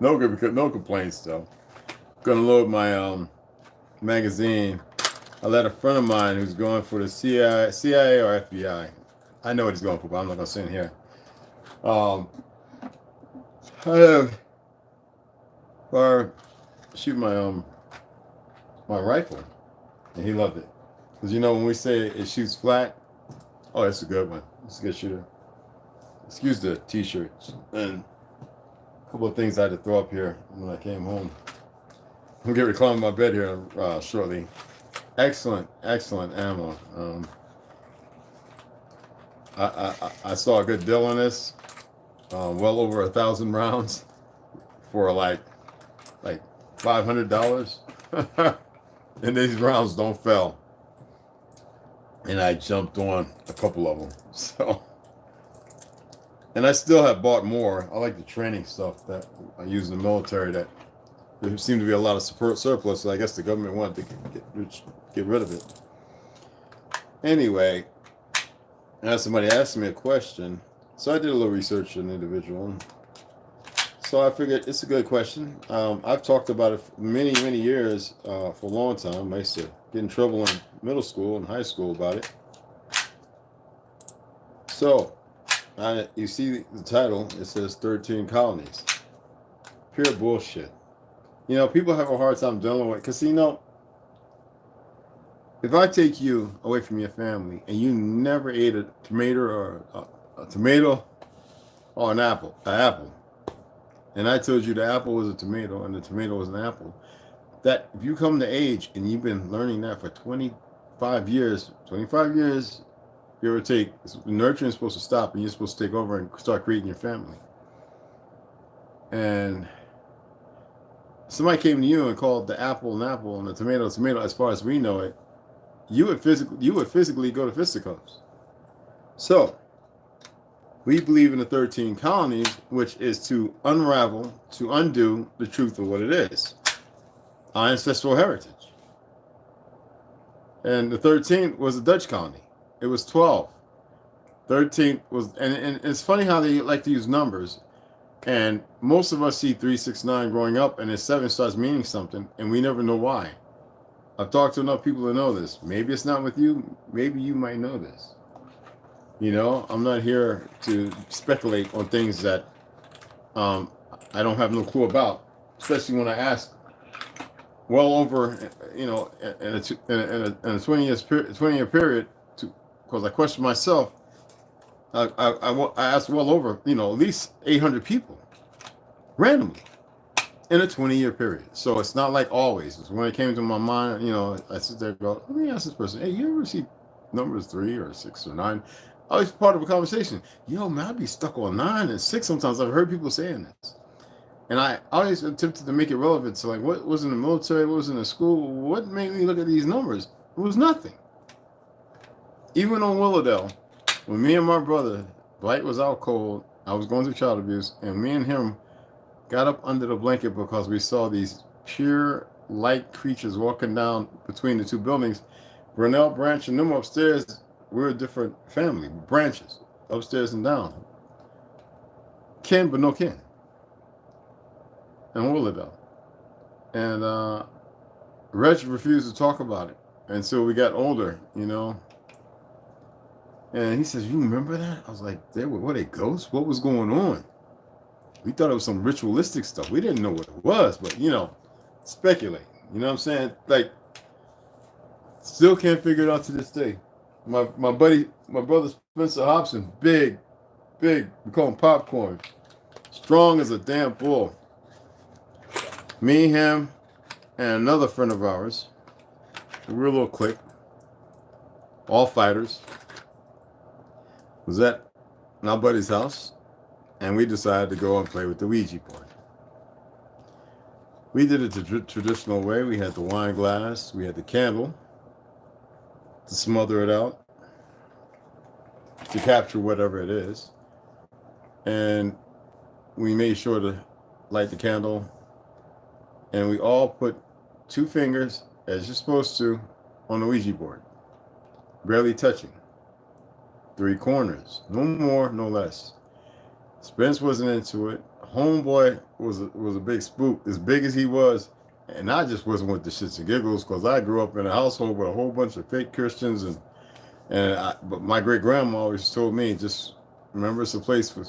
No good, because no complaints though. Gonna load my magazine. I let a friend of mine who's going for the CIA or FBI. I know what he's going for, but I'm not gonna say it here. Um, I have or shoot my rifle, and he loved it because when we say it shoots flat, oh, that's a good one. It's a good shooter. Excuse the t-shirts and a couple of things I had to throw up here when I came home. I'm getting to climb my bed here shortly. Excellent, excellent ammo. I saw a good deal on this. Well over 1,000 rounds for like $500, and these rounds don't fail. And I jumped on a couple of them. So, and I still have bought more. I like the training stuff that I use in the military. That there seemed to be a lot of surplus. So I guess the government wanted to get rid of it. Anyway, as somebody asked me a question, so I did a little research on the individual. So I figured it's a good question. I've talked about it for many years, for a long time. I used to get in trouble in middle school and high school about it. So, you see the title, it says 13 Colonies. Pure bullshit. People have a hard time dealing with it because, if I take you away from your family and you never ate a tomato or an apple, and I told you the apple was a tomato and the tomato was an apple, that if you come to age and you've been learning that for 25 years, give or take, nurturing is supposed to stop and you're supposed to take over and start creating your family. And somebody came to you and called the apple an apple and the tomato a tomato, as far as we know it, you would physically go to fisticuffs. So, we believe in the 13 colonies, which is to undo the truth of what it is, our ancestral heritage. And the 13th was a Dutch colony. It was 12. 13th was, and it's funny how they like to use numbers. And most of us see 369 growing up, and then 7 starts meaning something, and we never know why. I've talked to enough people to know this. Maybe it's not with you. Maybe you might know this. I'm not here to speculate on things that I don't have no clue about, especially when I ask well over, in a 20-year period, because I question myself. I asked well over, at least 800 people randomly in a 20-year period. So it's not like always. When it came to my mind, I sit there and go, let me ask this person, hey, you ever see numbers 3 or 6 or 9? Always part of a conversation. Man, I'd be stuck on 9 and 6 sometimes. I've heard people saying this. And I always attempted to make it relevant. So, like, what was in the military? What was in the school? What made me look at these numbers? It was nothing. Even on Willowdale, when me and my brother, Blight was out cold, I was going through child abuse, and me and him got up under the blanket because we saw these pure light creatures walking down between the two buildings. Brunel Branch and them upstairs, we're a different family, branches, upstairs and down. Kin, but no kin. And Willowdale. And Reg refused to talk about it until we got older, And he says, you remember that? I was like, were they ghosts? What was going on? We thought it was some ritualistic stuff. We didn't know what it was, but, speculate. You know what I'm saying? Like, still can't figure it out to this day. My brother Spencer Hobson, big, we call him Popcorn. Strong as a damn bull. Me, him, and another friend of ours, a real little clique, all fighters, was at my buddy's house, and we decided to go and play with the Ouija board. We did it the traditional way. We had the wine glass, we had the candle to smother it out, to capture whatever it is, and we made sure to light the candle, and we all put 2 fingers, as you're supposed to, on the Ouija board, barely touching. 3 corners, no more, no less. Spence wasn't into it. Homeboy was a big spook, as big as he was, and I just wasn't with the shits and giggles because I grew up in a household with a whole bunch of fake Christians but my great grandma always told me, just remember it's a place for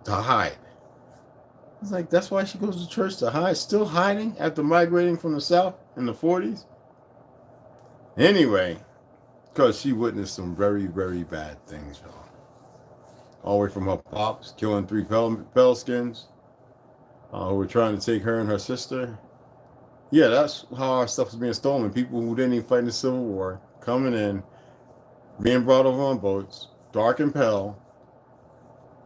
to hide. It's like that's why she goes to church to hide, still hiding after migrating from the South in the 40s. Anyway, because she witnessed some very, very bad things, y'all. All the way from her pops killing 3 Pelskins who were trying to take her and her sister. Yeah, that's how our stuff was being stolen. People who didn't even fight in the Civil War coming in, being brought over on boats, dark and pale,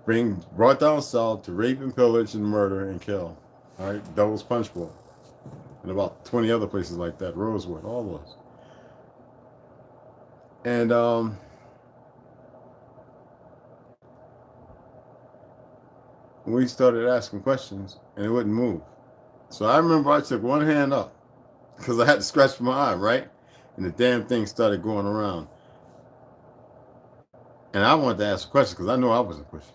being brought down south to rape and pillage and murder and kill. All right, Devil's Punch Bowl, and about 20 other places like that, Rosewood, all those. And we started asking questions, and it wouldn't move. So I remember I took one hand up because I had to scratch my eye, right? And the damn thing started going around. And I wanted to ask a question because I knew I wasn't pushing.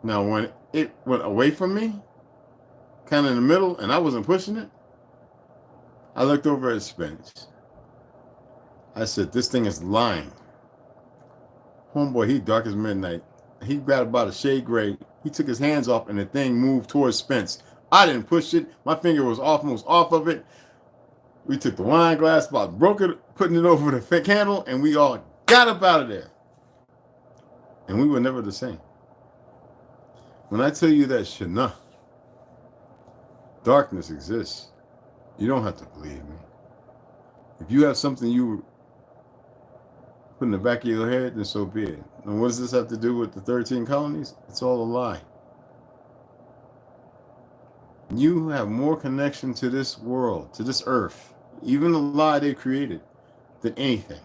Now, when it went away from me, kind of in the middle, and I wasn't pushing it, I looked over at Spence. I said, this thing is lying. Homeboy, he dark as midnight. He grabbed about a shade gray. He took his hands off, and the thing moved towards Spence. I didn't push it. My finger was almost off of it. We took the wine glass, about broke it, putting it over the candle, and we all got up out of there. And we were never the same. When I tell you that Shana, darkness exists, you don't have to believe me. If you have something you put in the back of your head, then so be it. And what does this have to do with the 13 colonies? It's all a lie. You have more connection to this world, to this earth, even the lie they created, than anything.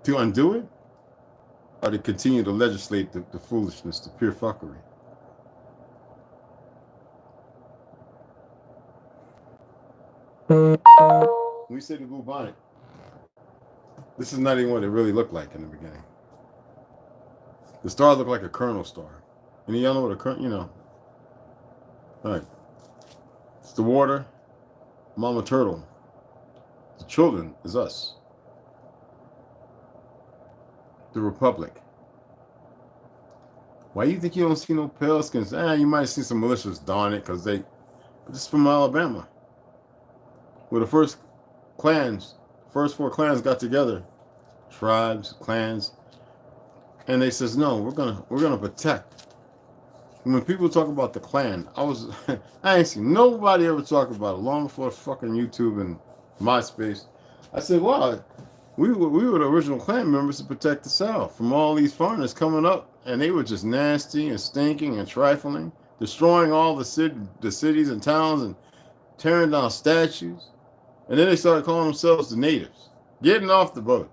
To undo it, or to continue to legislate the foolishness, the pure fuckery. We say the blue bonnet. This is not even what it really looked like in the beginning. The star looked like a kernel star. And y'all know what a kernel, you know. All right. It's the water, Mama Turtle. The children is us. The Republic. Why do you think you don't see no pale skins? You might see some militias, darn it, because this is from Alabama. Where the first 4 clans got together, tribes, clans, and they says, no, we're gonna protect. When people talk about the Klan, I ain't seen nobody ever talk about it long before fucking YouTube and MySpace. I said, wow, we were the original Klan members to protect the South from all these foreigners coming up, and they were just nasty and stinking and trifling, destroying all the cities and towns and tearing down statues. And then they started calling themselves the natives, getting off the boat.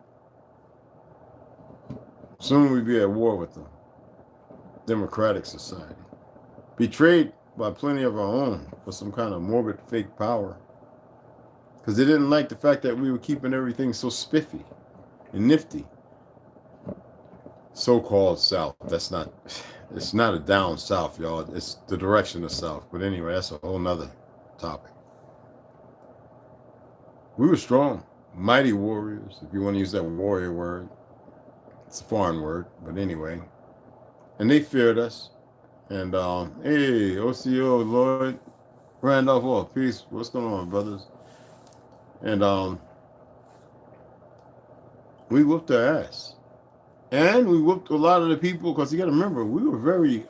Soon we'd be at war with them. Democratic society. Betrayed by plenty of our own for some kind of morbid fake power. Because they didn't like the fact that we were keeping everything so spiffy and nifty. So-called South. It's not a down South, y'all. It's the direction of South. But anyway, that's a whole nother topic. We were strong. Mighty warriors, if you want to use that warrior word. It's a foreign word, but anyway. And they feared us. And, hey, OCO, Lloyd, Randolph, oh, peace. What's going on, brothers? And we whooped their ass. And we whooped a lot of the people, because you got to remember, we were very,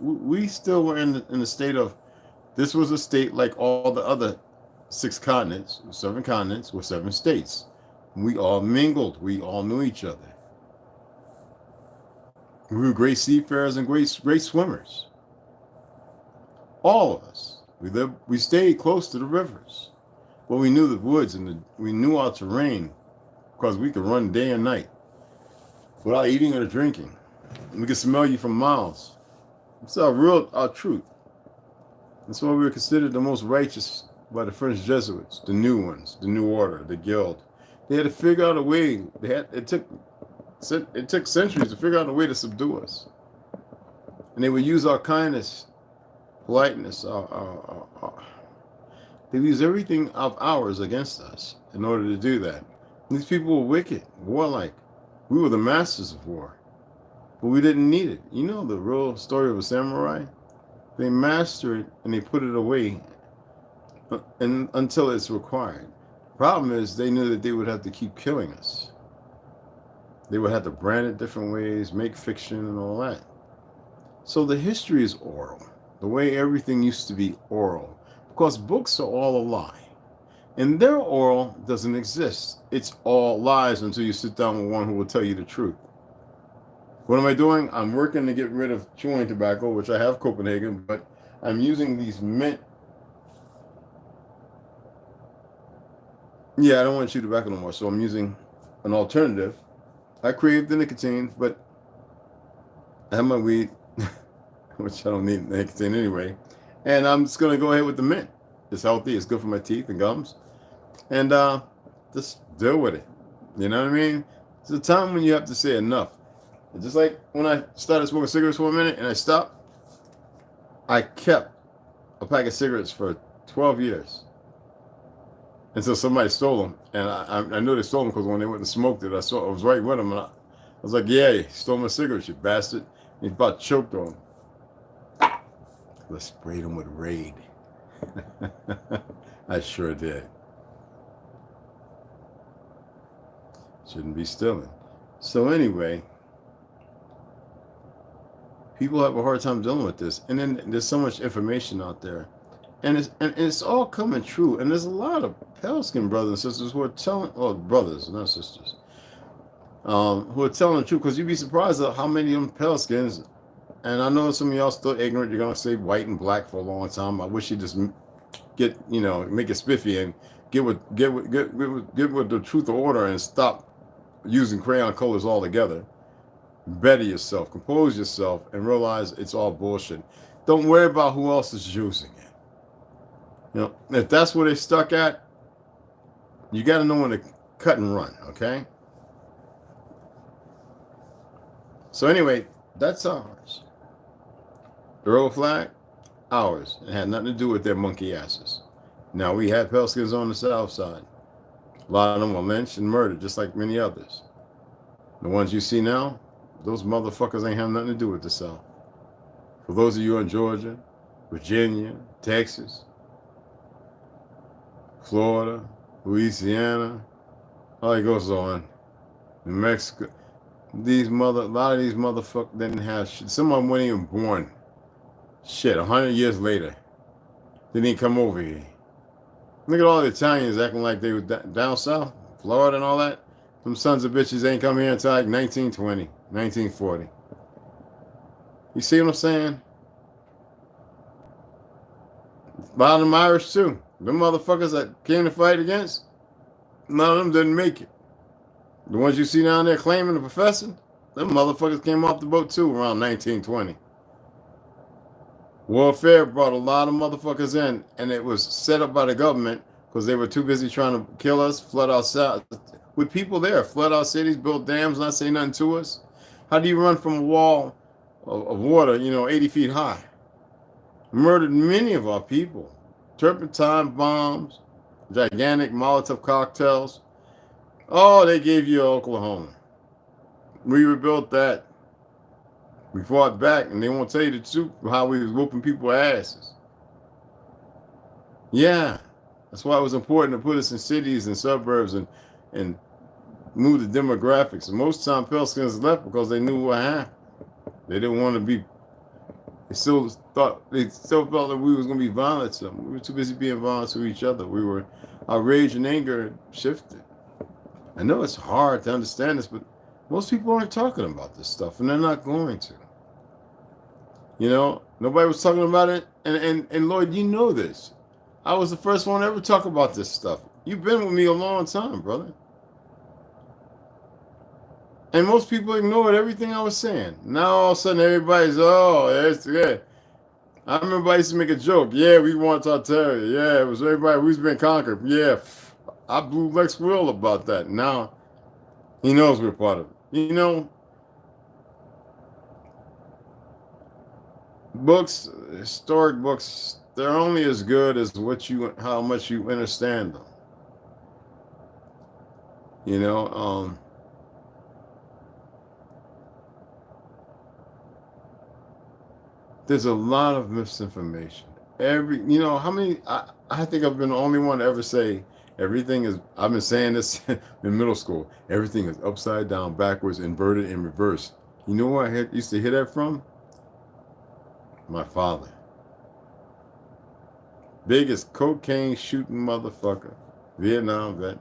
we still were in the state of, this was a state like all the other 7 continents with 7 states. We all mingled. We all knew each other. We were great seafarers and great swimmers. All of us. We stayed close to the rivers. But we knew the woods and we knew our terrain because we could run day and night without eating or drinking. And we could smell you from miles. It's our truth. That's why we were considered the most righteous by the French Jesuits, the new ones, the New Order, the Guild. They had to figure out a way. It took centuries to figure out a way to subdue us. And they would use our kindness, politeness, they would use everything of ours against us in order to do that. These people were wicked, warlike. We were the masters of war, but we didn't need it. You know the real story of a samurai? They master it and they put it away until it's required. Problem is, they knew that they would have to keep killing us. They would have to brand it different ways, make fiction and all that. So the history is oral, the way everything used to be oral, because books are all a lie. And their oral doesn't exist. It's all lies until you sit down with one who will tell you the truth. What am I doing? I'm working to get rid of chewing tobacco, which I have Copenhagen, but I'm using these mint. Yeah, I don't want to chew tobacco no more, so I'm using an alternative. I crave the nicotine, but I have my weed, which I don't need nicotine anyway. And I'm just going to go ahead with the mint. It's healthy. It's good for my teeth and gums. And just deal with it. You know what I mean? It's a time when you have to say enough. It's just like when I started smoking cigarettes for a minute and I stopped, I kept a pack of cigarettes for 12 years. Until somebody stole them. And I knew they stole them because when they went and smoked it, I was right with them. And I was like, yeah, you stole my cigarettes, you bastard. And he about choked on them. I sprayed him with Raid. I sure did. Shouldn't be stealing. So anyway, people have a hard time dealing with this. And then there's so much information out there. And it's all coming true. And there's a lot of pale skin brothers and sisters who are telling, well, brothers, not sisters, who are telling the truth. Because you'd be surprised at how many of them pale skins. And I know some of y'all still ignorant. You're going to say white and black for a long time. I wish you just get, make it spiffy and get with the truth of order and stop using crayon colors altogether. Better yourself, compose yourself, and realize it's all bullshit. Don't worry about who else is using it. If that's where they stuck at, you got to know when to cut and run, okay? So anyway, that's ours. The royal flag, ours. It had nothing to do with their monkey asses. Now, we had pale skins on the south side. A lot of them were lynched and murdered, just like many others. The ones you see now, those motherfuckers ain't have nothing to do with the South. For those of you in Georgia, Virginia, Texas, Florida, Louisiana, all it goes on, New Mexico, a lot of these motherfuckers didn't have shit. Some of them weren't even born. Shit, 100 years later, they didn't come over here. Look at all the Italians acting like they were down south, Florida and all that. Them sons of bitches ain't come here until like 1920, 1940. You see what I'm saying? A lot of them Irish too. Them motherfuckers that came to fight against, none of them didn't make it. The ones you see down there claiming the professor, them motherfuckers came off the boat too around 1920. Warfare brought a lot of motherfuckers in, and it was set up by the government because they were too busy trying to kill us, flood our south, with people there, flood our cities, build dams, not say nothing to us. How do you run from a wall of water, 80 feet high? Murdered many of our people. Turpentine bombs, gigantic Molotov cocktails. Oh, they gave you Oklahoma. We rebuilt that. We fought back, and they won't tell you the truth how we was whooping people's asses. Yeah, that's why it was important to put us in cities and suburbs and move the demographics. And most time, pale skins left because they knew what happened. They didn't want to be. They still felt that we was going to be violent to them. We were too busy being violent to each other. Our rage and anger shifted. I know it's hard to understand this, but most people aren't talking about this stuff, and they're not going to. Nobody was talking about it, and Lloyd, you know this. I was the first one to ever talk about this stuff. You've been with me a long time, brother. And most people ignored everything I was saying. Now all of a sudden everybody's, it's good. I remember I used to make a joke. Yeah, we want Tartaria. Yeah, it was everybody. We've been conquered. Yeah, I blew Lex Will about that. Now he knows we're part of it. Books, historic books, they're only as good as how much you understand them. You know, there's a lot of misinformation. How many? I think I've been the only one to ever say everything is. I've been saying this in middle school. Everything is upside down, backwards, inverted, and reversed. You know where used to hear that from? My father. Biggest cocaine shooting motherfucker. Vietnam vet.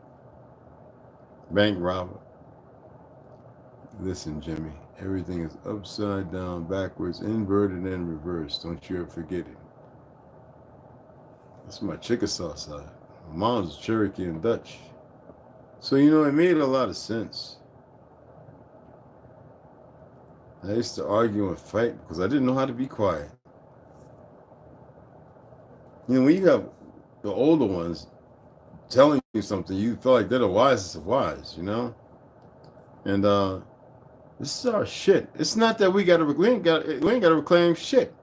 Bank robber. Listen, Jimmy. Everything is upside down, backwards, inverted, and reversed. Don't you ever forget it. That's my Chickasaw side. My mom's Cherokee and Dutch. So, it made a lot of sense. I used to argue and fight because I didn't know how to be quiet. When you have the older ones telling you something, you feel like they're the wisest of wise. And this is our shit. It's not that we ain't gotta reclaim shit.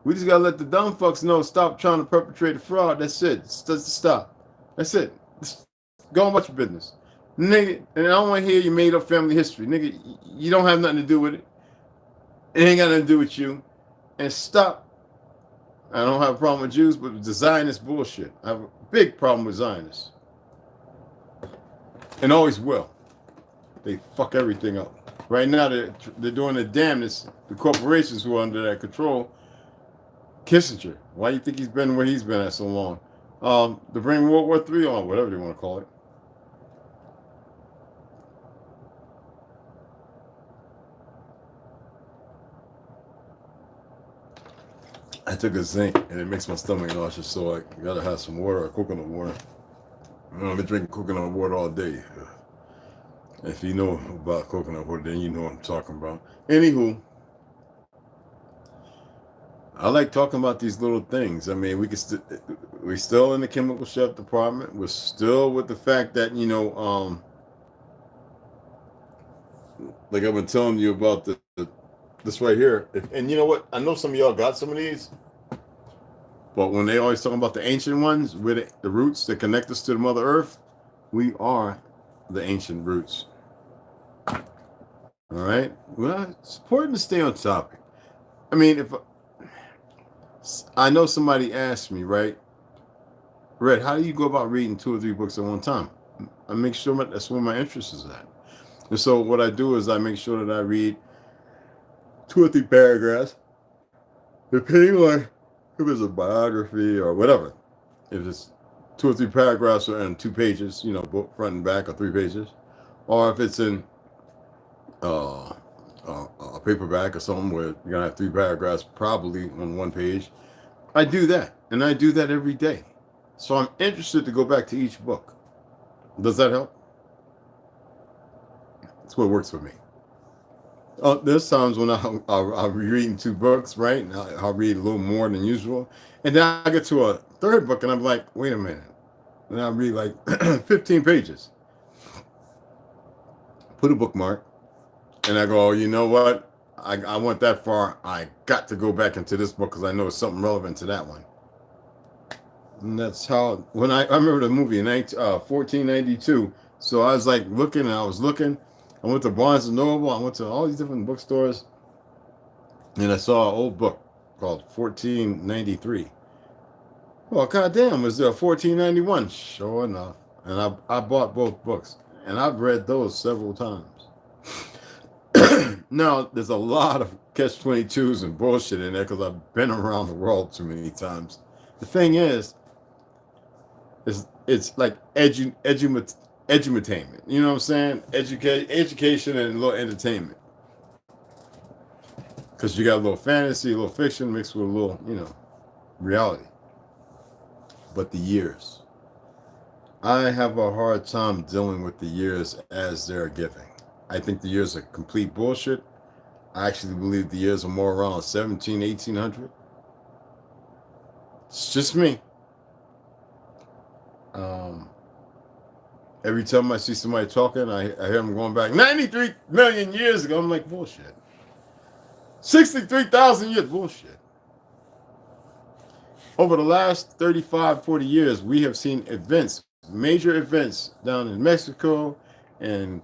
We just gotta let the dumb fucks know. Stop trying to perpetrate a fraud. That's it. Stop. That's it. Just go on about your business, nigga. And I don't want to hear your made up family history, nigga. You don't have nothing to do with it. It ain't got nothing to do with you. And stop. I don't have a problem with Jews, but the Zionist bullshit. I have a big problem with Zionists, and always will. They fuck everything up. Right now, they're doing the damnness. The corporations who are under that control. Kissinger. Why do you think he's been where he's been at so long? To bring World War III on, whatever they want to call it. I took a zinc and it makes my stomach nauseous, so I gotta have some water or coconut water. I've been drinking coconut water all day. If you know about coconut water, then you know what I'm talking about. Anywho, I like talking about these little things. I mean, we're still in the chemical chef department. We're still with the fact that like I've been telling you about this right here. And you know what? I know some of y'all got some of these, but when they always talking about the ancient ones, with the roots that connect us to the Mother Earth, we are the ancient roots. All right. Well, it's important to stay on topic. I mean, if I know somebody asked me, right, Red, how do you go about reading 2 or 3 books at one time? I make sure that's where my interest is at. And so what I do is I make sure that I read 2 or 3 paragraphs, depending on if it's a biography or whatever. If it's 2 or 3 paragraphs and 2 pages, book front and back, or 3 pages, or if it's in a paperback or something where you're gonna have 3 paragraphs probably on 1 page, I do that, and I do that every day. So I'm interested to go back to each book. Does that help? That's what works for me. There's times when I'll be reading 2 books, right? And I'll read a little more than usual. And then I get to a third book and I'm like, wait a minute. And I'll read like 15 pages. Put a bookmark. And I go, you know what? I went that far. I got to go back into this book because I know it's something relevant to that one. And that's how, when I remember the movie in 1492. So I was like looking and I was looking. I went to Barnes and Noble. I went to all these different bookstores. And I saw an old book called 1493. Well, goddamn, was there 1491? Sure enough. And I bought both books. And I've read those several times. Now, there's a lot of catch-22s and bullshit in there because I've been around the world too many times. The thing is, it's like edutainment. You know what I'm saying? Education and a little entertainment. Because you got a little fantasy, a little fiction mixed with a little, reality. But the years. I have a hard time dealing with the years as they're giving. I think the years are complete bullshit. I actually believe the years are more around 1800. It's just me. Every time I see somebody talking, I hear them going back 93 million years ago. I'm like, bullshit. 63,000 years, bullshit. Over the last 35, 40 years, we have seen events, major events down in Mexico and,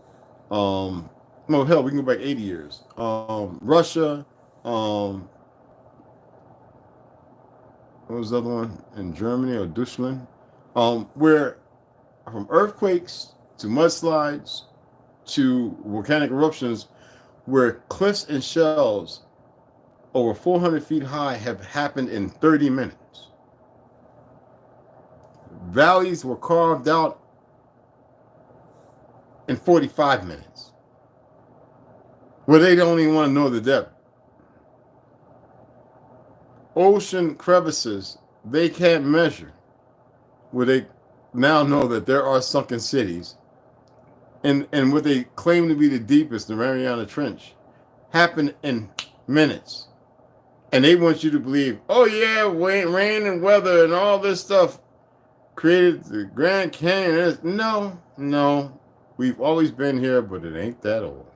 well, hell, we can go back 80 years. Russia, um, what was the other one? In Germany or Deutschland? Where from earthquakes to mudslides to volcanic eruptions, where cliffs and shells over 400 feet high have happened in 30 minutes. Valleys were carved out in 45 minutes, where they don't even want to know the depth. Ocean crevices they can't measure, where they now know that there are sunken cities, and what they claim to be the deepest, the Mariana Trench, happened in minutes. And they want you to believe, oh yeah, rain and weather and all this stuff created the Grand Canyon. No, no. We've always been here, but it ain't that old.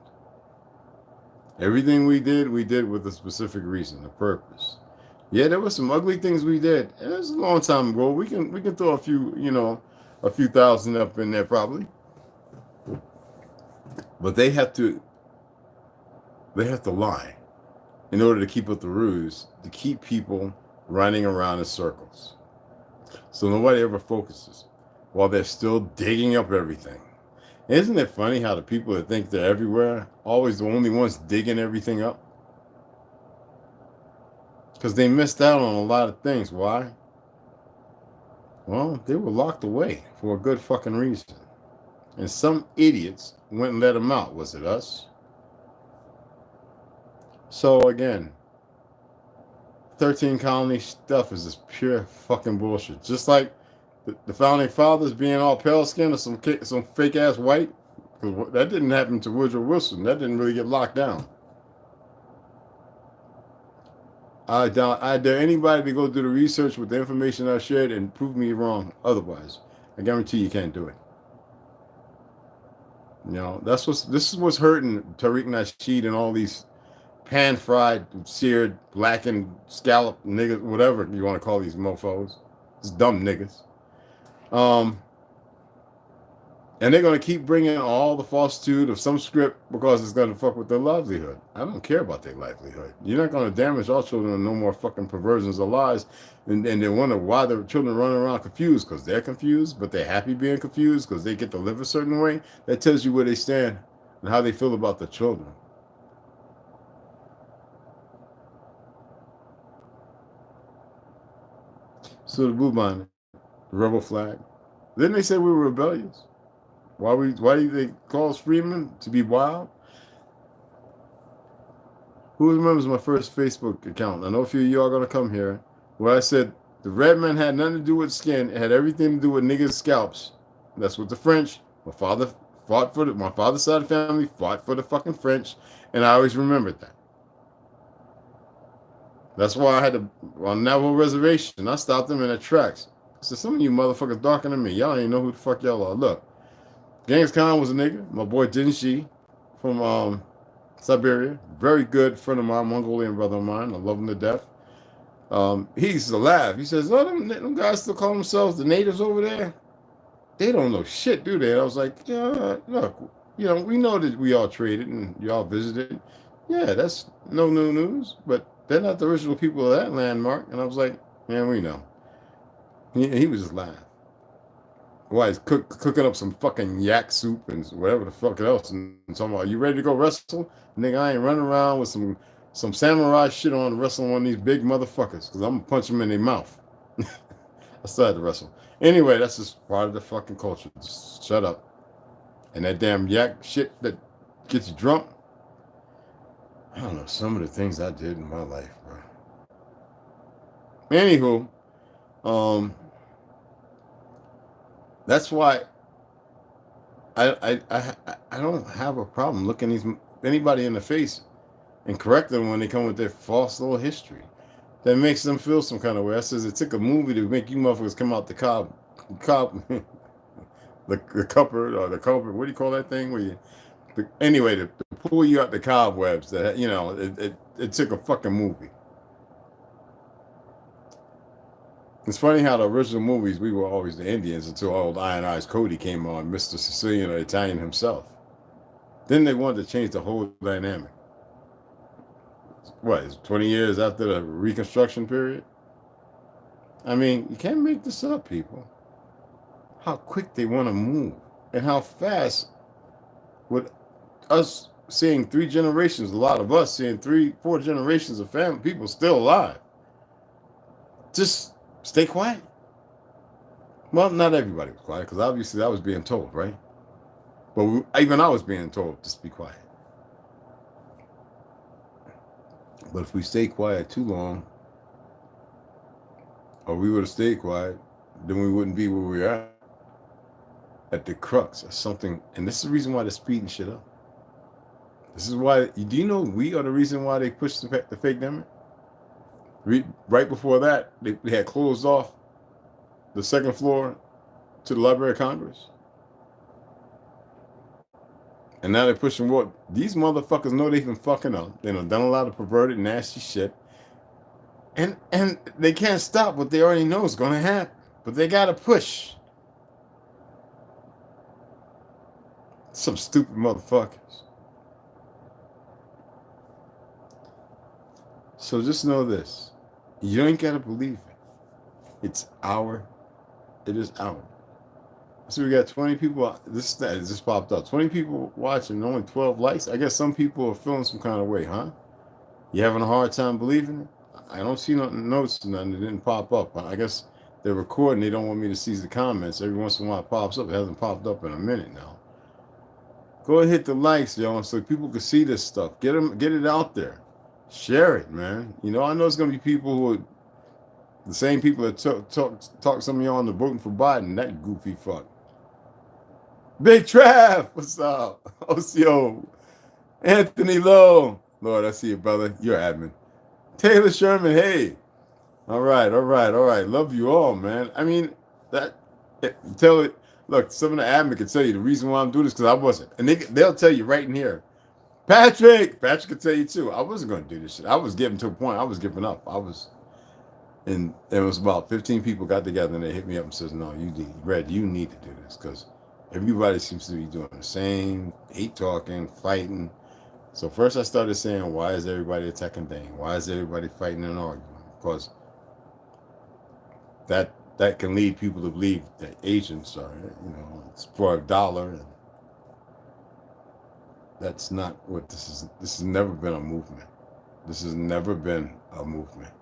Everything we did with a specific reason, a purpose. Yeah, there were some ugly things we did. It was a long time ago. We can throw a few, a few thousand up in there probably. But they have to lie in order to keep up the ruse, to keep people running around in circles. So nobody ever focuses while they're still digging up everything. Isn't it funny how the people that think they're everywhere always the only ones digging everything up? Because they missed out on a lot of things. Why? Well, they were locked away for a good fucking reason. And some idiots went and let them out. Was it us? So again, 13 colony stuff is just pure fucking bullshit. Just like the founding fathers being all pale skinned or some fake ass white. That didn't happen to Woodrow Wilson. That didn't really get locked down. I dare anybody to go do the research with the information I shared and prove me wrong otherwise. I guarantee you can't do it. This is what's hurting Tariq Nasheed and all these pan-fried, seared, blackened, scalloped niggas, whatever you want to call these mofos. These dumb niggas. And they're going to keep bringing all the falsitude of some script because it's going to fuck with their livelihood. I don't care about their livelihood. You're not going to damage our children with no more fucking perversions or lies. And they wonder why the children running around confused because they're confused, but they're happy being confused because they get to live a certain way. That tells you where they stand and how they feel about the children. So the Blue Bonnet, the rebel flag. Didn't they say we were rebellious? Why do they call us freemen to be wild? Who remembers my first Facebook account? I know a few of you are gonna come here where I said the red man had nothing to do with skin. It had everything to do with niggas' scalps. That's what the French. My father fought for my father's side of the family fought for the fucking French, and I always remembered that. That's why I had to on Navajo reservation. I stopped them in their tracks. I said, some of you motherfuckers darker than me. Y'all ain't know who the fuck y'all are. Look. Genghis Khan was a nigga. My boy Dinshi from Siberia. Very good friend of mine, Mongolian brother of mine. I love him to death. He used to laugh. He says, oh, them guys still call themselves the natives over there? They don't know shit, do they? And I was like, yeah, look, we know that we all traded and y'all visited. Yeah, that's no new news. But they're not the original people of that landmark. And I was like, man, we know. He was just laughing. Why he's cooking up some fucking yak soup and whatever the fuck else and talking about, you ready to go wrestle? Nigga, I ain't running around with some samurai shit on wrestling one of these big motherfuckers because I'm gonna punch them in their mouth. I still had to wrestle. Anyway, that's just part of the fucking culture. Just shut up. And that damn yak shit that gets you drunk. I don't know, some of the things I did in my life, bro. Anywho, that's why I don't have a problem looking anybody in the face and correcting them when they come with their false little history that makes them feel some kind of way. I says it took a movie to make you motherfuckers come out the the cupboard or the culprit. What do you call that thing? Anyway, to pull you out the cobwebs. That it took a fucking movie. It's funny how the original movies we were always the Indians until old Iron Eyes Cody came on, Mr. Sicilian or Italian himself. Then they wanted to change the whole dynamic. What is 20 years after the Reconstruction period? I mean, you can't make this up, people. How quick they want to move and how fast with us seeing three generations, a lot of us seeing three, four generations of family people still alive. Just stay quiet. Well, not everybody was quiet because obviously I was being told, right? But even I was being told to be quiet. But if we stay quiet too long, or we would have stayed quiet, then we wouldn't be where we're at the crux of something. And this is the reason why they're speeding shit up. This is why, do you know we are the reason why they pushed the fake demo? Right before that, they had closed off the second floor to the Library of Congress. And now they're pushing what? These motherfuckers know they've been fucking up. They done a lot of perverted, nasty shit. And they can't stop what they already know is going to happen. But they got to push. Some stupid motherfuckers. So just know this. You ain't got to believe it. It is our. So we got 20 people. This just popped up. 20 people watching, only 12 likes. I guess some people are feeling some kind of way, huh? You having a hard time believing it? I don't see no notes, nothing. It didn't pop up. I guess they're recording. They don't want me to see the comments. Every once in a while it pops up. It hasn't popped up in a minute now. Go and hit the likes, y'all, so people can see this stuff. Get it out there. Share it, man. You know, I know it's gonna be people who are the same people that talk some of y'all into voting for Biden. That goofy fuck. Big Trav, what's up? OCO. Anthony Lowe. Lord, I see you, brother. You're admin. Taylor Sherman, hey. All right. Love you all, man. I mean, look, some of the admin can tell you the reason why I'm doing this because I wasn't. And they'll tell you right in here. Patrick can tell you too. I wasn't going to do this shit. I was getting to a point. I was giving up. And it was about 15 people got together and they hit me up and says, no, you need to do this because everybody seems to be doing the same, hate talking, fighting. So first I started saying, why is everybody attacking Dane? Why is everybody fighting and arguing? Because that can lead people to believe that agents are, it's for $1. And that's not what this is. This has never been a movement. This has never been a movement.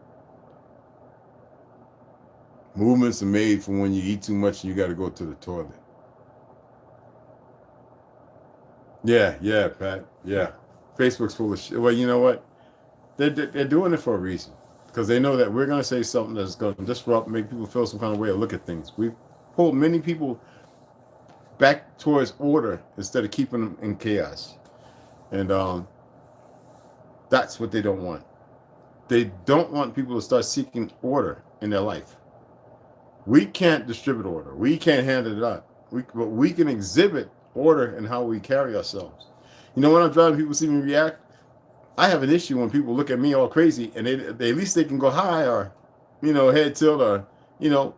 Movements are made for when you eat too much and you got to go to the toilet. Yeah, Pat. Yeah. Facebook's full of shit. Well, you know what? They're doing it for a reason. Because they know that we're going to say something that's going to disrupt, make people feel some kind of way or look at things. We've pulled many people back towards order instead of keeping them in chaos. And that's what they don't want. They don't want people to start seeking order in their life. We can't distribute order. We can't hand it out. But we can exhibit order in how we carry ourselves. You know, when I'm driving, people see me react. I have an issue when people look at me all crazy and they at least they can go hi or, head tilt or,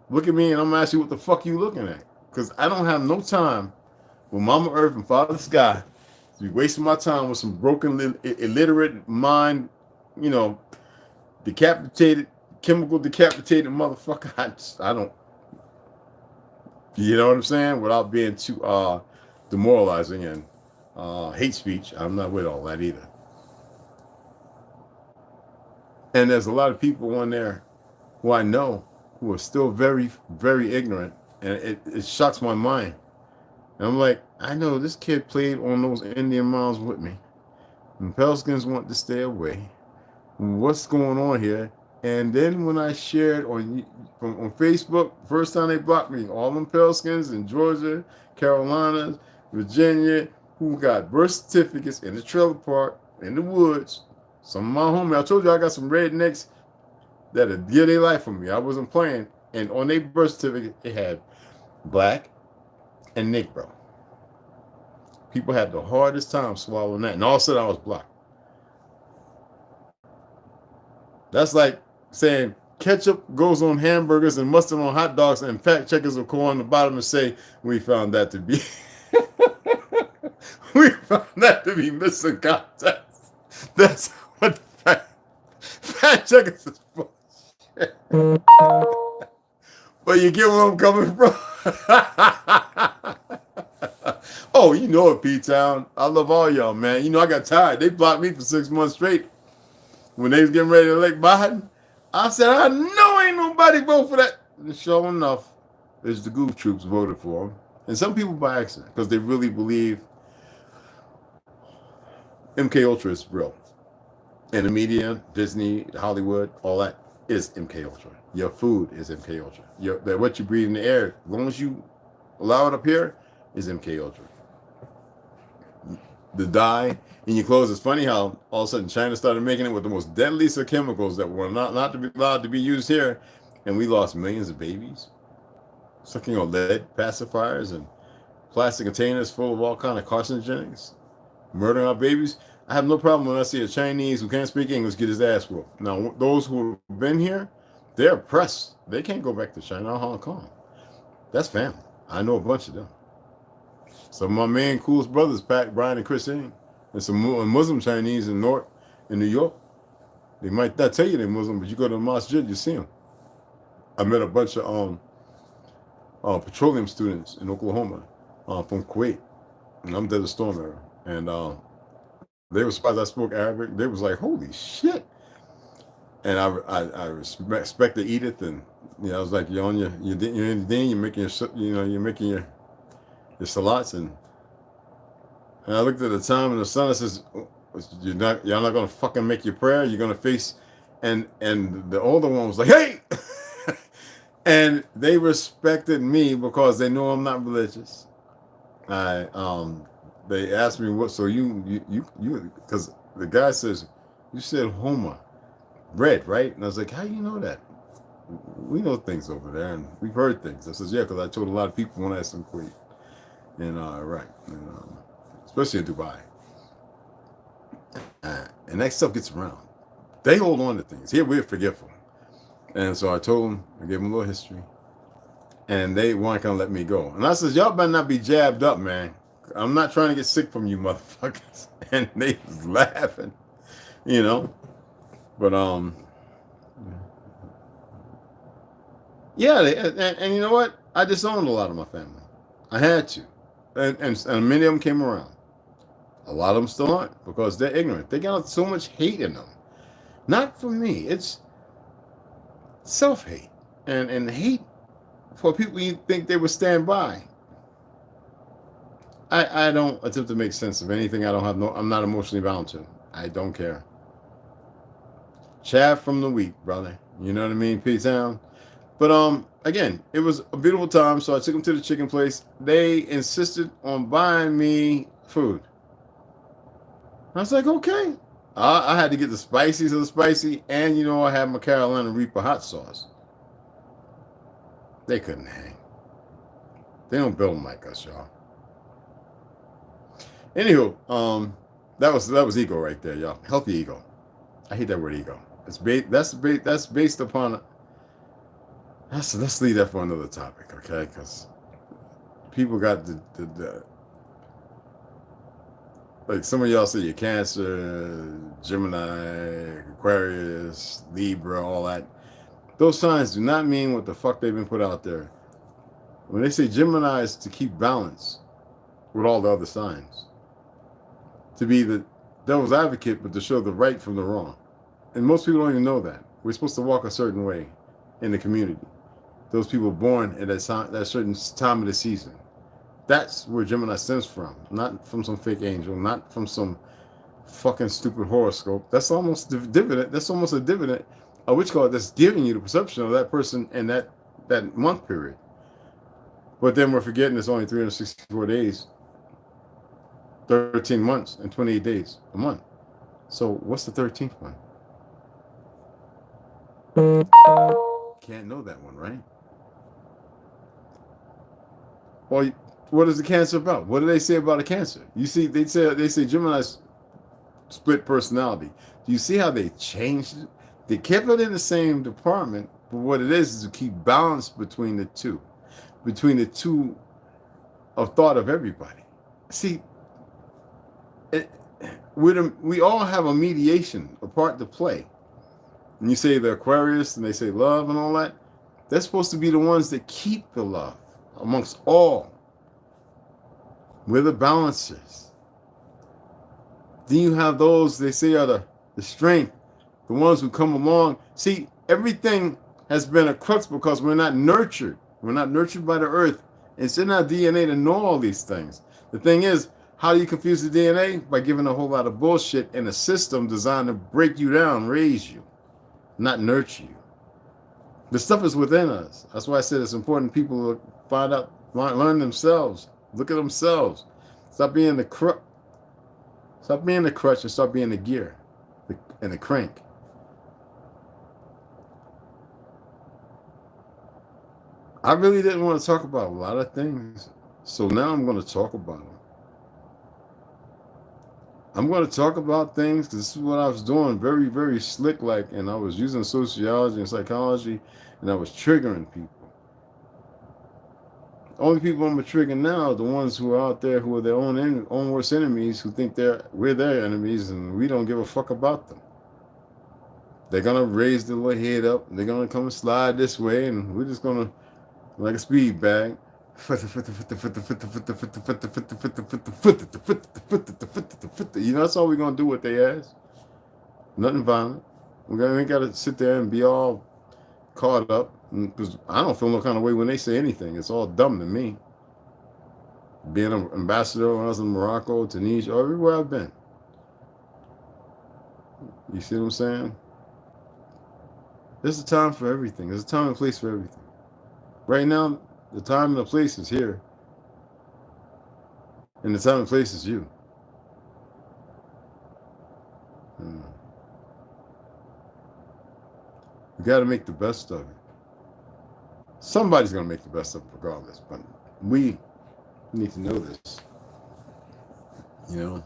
look at me and I'm asking what the fuck you looking at. Because I don't have no time with Mama Earth and Father Sky to be wasting my time with some broken, illiterate mind, chemical decapitated motherfucker. I don't, you know what I'm saying? Without being too demoralizing and hate speech. I'm not with all that either. And there's a lot of people on there who I know who are still very, very ignorant. And it shocks my mind. And I'm like, I know this kid played on those Indian moms with me. And Pelskins want to stay away. What's going on here? And then when I shared on Facebook, first time they blocked me, all them Pelskins in Georgia, Carolinas, Virginia, who got birth certificates in the trailer park, in the woods. Some of my homies, I told you I got some rednecks that'll give their life for me. I wasn't playing. And on their birth certificate, it had black and Negro. People had the hardest time swallowing that. And all of a sudden I was blocked. That's like saying ketchup goes on hamburgers and mustard on hot dogs, and fact checkers will go on the bottom and say, we found that to be we found that to be missing context. That's what fact checkers is for. But you get where I'm coming from? Oh, you know it, P-Town. I love all y'all, man. You know I got tired. They blocked me for 6 months straight. When they was getting ready to elect Biden, I said, I know ain't nobody vote for that. And sure enough, there's the goof troops voted for him. And some people by accident, because they really believe MK Ultra is real. And the media, Disney, Hollywood, all that is MK Ultra. Your food is MK Ultra. What you breathe in the air, as long as you allow it up here, is MK Ultra. The dye in your clothes. It's funny how all of a sudden China started making it with the most deadliest of chemicals that were not to be allowed to be used here, and we lost millions of babies. Sucking on lead pacifiers and plastic containers full of all kind of carcinogenics, murdering our babies. I have no problem when I see a Chinese who can't speak English get his ass whooped. Now, those who have been here, they're oppressed. They can't go back to China or Hong Kong. That's family. I know a bunch of them. Some of my main coolest brothers, Pat, Brian, and Chris Ng, and some Muslim Chinese in New York. They might not tell you they're Muslim, but you go to the masjid, you see them. I met a bunch of petroleum students in Oklahoma from Kuwait, and I'm Desert Storm era, and they were surprised I spoke Arabic. They was like, "Holy shit!" And I respected Edith, and I was like, "You're on you're in the thing, you're making your salats," and I looked at the time, and the son says, "You're not gonna fucking make your prayer. You're gonna face," and the older one was like, "Hey." And they respected me because they know I'm not religious. They asked me what, so you because the guy says, you said Homer, bread, right? And I was like, how do you know that? We know things over there, and we've heard things. I says, yeah, because I told a lot of people when I asked them Kuwait in Iraq, and especially in Dubai. And that stuff gets around. They hold on to things. Here we're forgetful. And so I told them, I gave them a little history, and they weren't gonna let me go. And I says, y'all better not be jabbed up, man. I'm not trying to get sick from you motherfuckers. And they was laughing, But yeah, and you know what? I disowned a lot of my family. I had to, and many of them came around. A lot of them still aren't because they're ignorant. They got so much hate in them. Not for me. It's self-hate and hate for people you think they would stand by. I don't attempt to make sense of anything I'm not emotionally bound to. I don't care. Chaff from the wheat, brother. You know what I mean? P-Town. But again, it was a beautiful time, so I took them to the chicken place. They insisted on buying me food. I was like, okay. I had to get the spices of the spicy, and I had my Carolina Reaper hot sauce. They couldn't hang. They don't build them like us, y'all. Anywho, that was ego right there, y'all. Healthy ego. I hate that word ego. That's based upon. Let's leave that for another topic, okay? Because people got the like some of y'all say you're Cancer, Gemini, Aquarius, Libra, all that. Those signs do not mean what the fuck they've been put out there. When they say Gemini is to keep balance with all the other signs, to be the devil's advocate, but to show the right from the wrong. And most people don't even know that. We're supposed to walk a certain way in the community. Those people born at that certain time of the season. That's where Gemini stems from. Not from some fake angel, not from some fucking stupid horoscope. That's almost a dividend. That's almost a dividend, that's giving you the perception of that person in that month period. But then we're forgetting it's only 364 days, 13 months, and 28 days a month. So what's the 13th one? Can't know that one, right? Well, what is the Cancer about? What do they say about a Cancer? You see, they say Gemini's split personality. Do you see how they changed it? They kept it in the same department, But what it is to keep balance between the two, of thought of everybody. See, it, we all have a mediation, a part to play. And you say the Aquarius and they say love and all that. They're supposed to be the ones that keep the love amongst all. We're the balancers. Then you have those they say are the strength, the ones who come along. See, everything has been a crux because we're not nurtured. We're not nurtured by the earth. It's in our DNA to know all these things. The thing is, how do you confuse the DNA? By giving a whole lot of bullshit in a system designed to break you down, raise you, not nurture you. The stuff is within us. That's why I said it's important people find out, learn themselves, look at themselves. Stop being the crutch and start being the gear and the crank. I really didn't want to talk about a lot of things, so now I'm going to talk about them. I'm going to talk about things because this is what I was doing, very, very slick like, and I was using sociology and psychology, and I was triggering people. Only people I'm triggering now are the ones who are out there who are their own worst enemies, who think we're their enemies, and we don't give a fuck about them. They're gonna raise their little head up, they're gonna come and slide this way, and we're just gonna, like a speed bag. You know, that's all we're gonna do with their ass. Nothing violent. We ain't gotta sit there and be all caught up, because I don't feel no kind of way when they say anything. It's all dumb to me. Being an ambassador when I was in Morocco, Tunisia, everywhere I've been. You see what I'm saying? There's a time for everything. There's a time and place for everything. Right now, the time and the place is here. And the time and place is you. You got to make the best of it. Somebody's going to make the best of it regardless. But we need to know this. You know?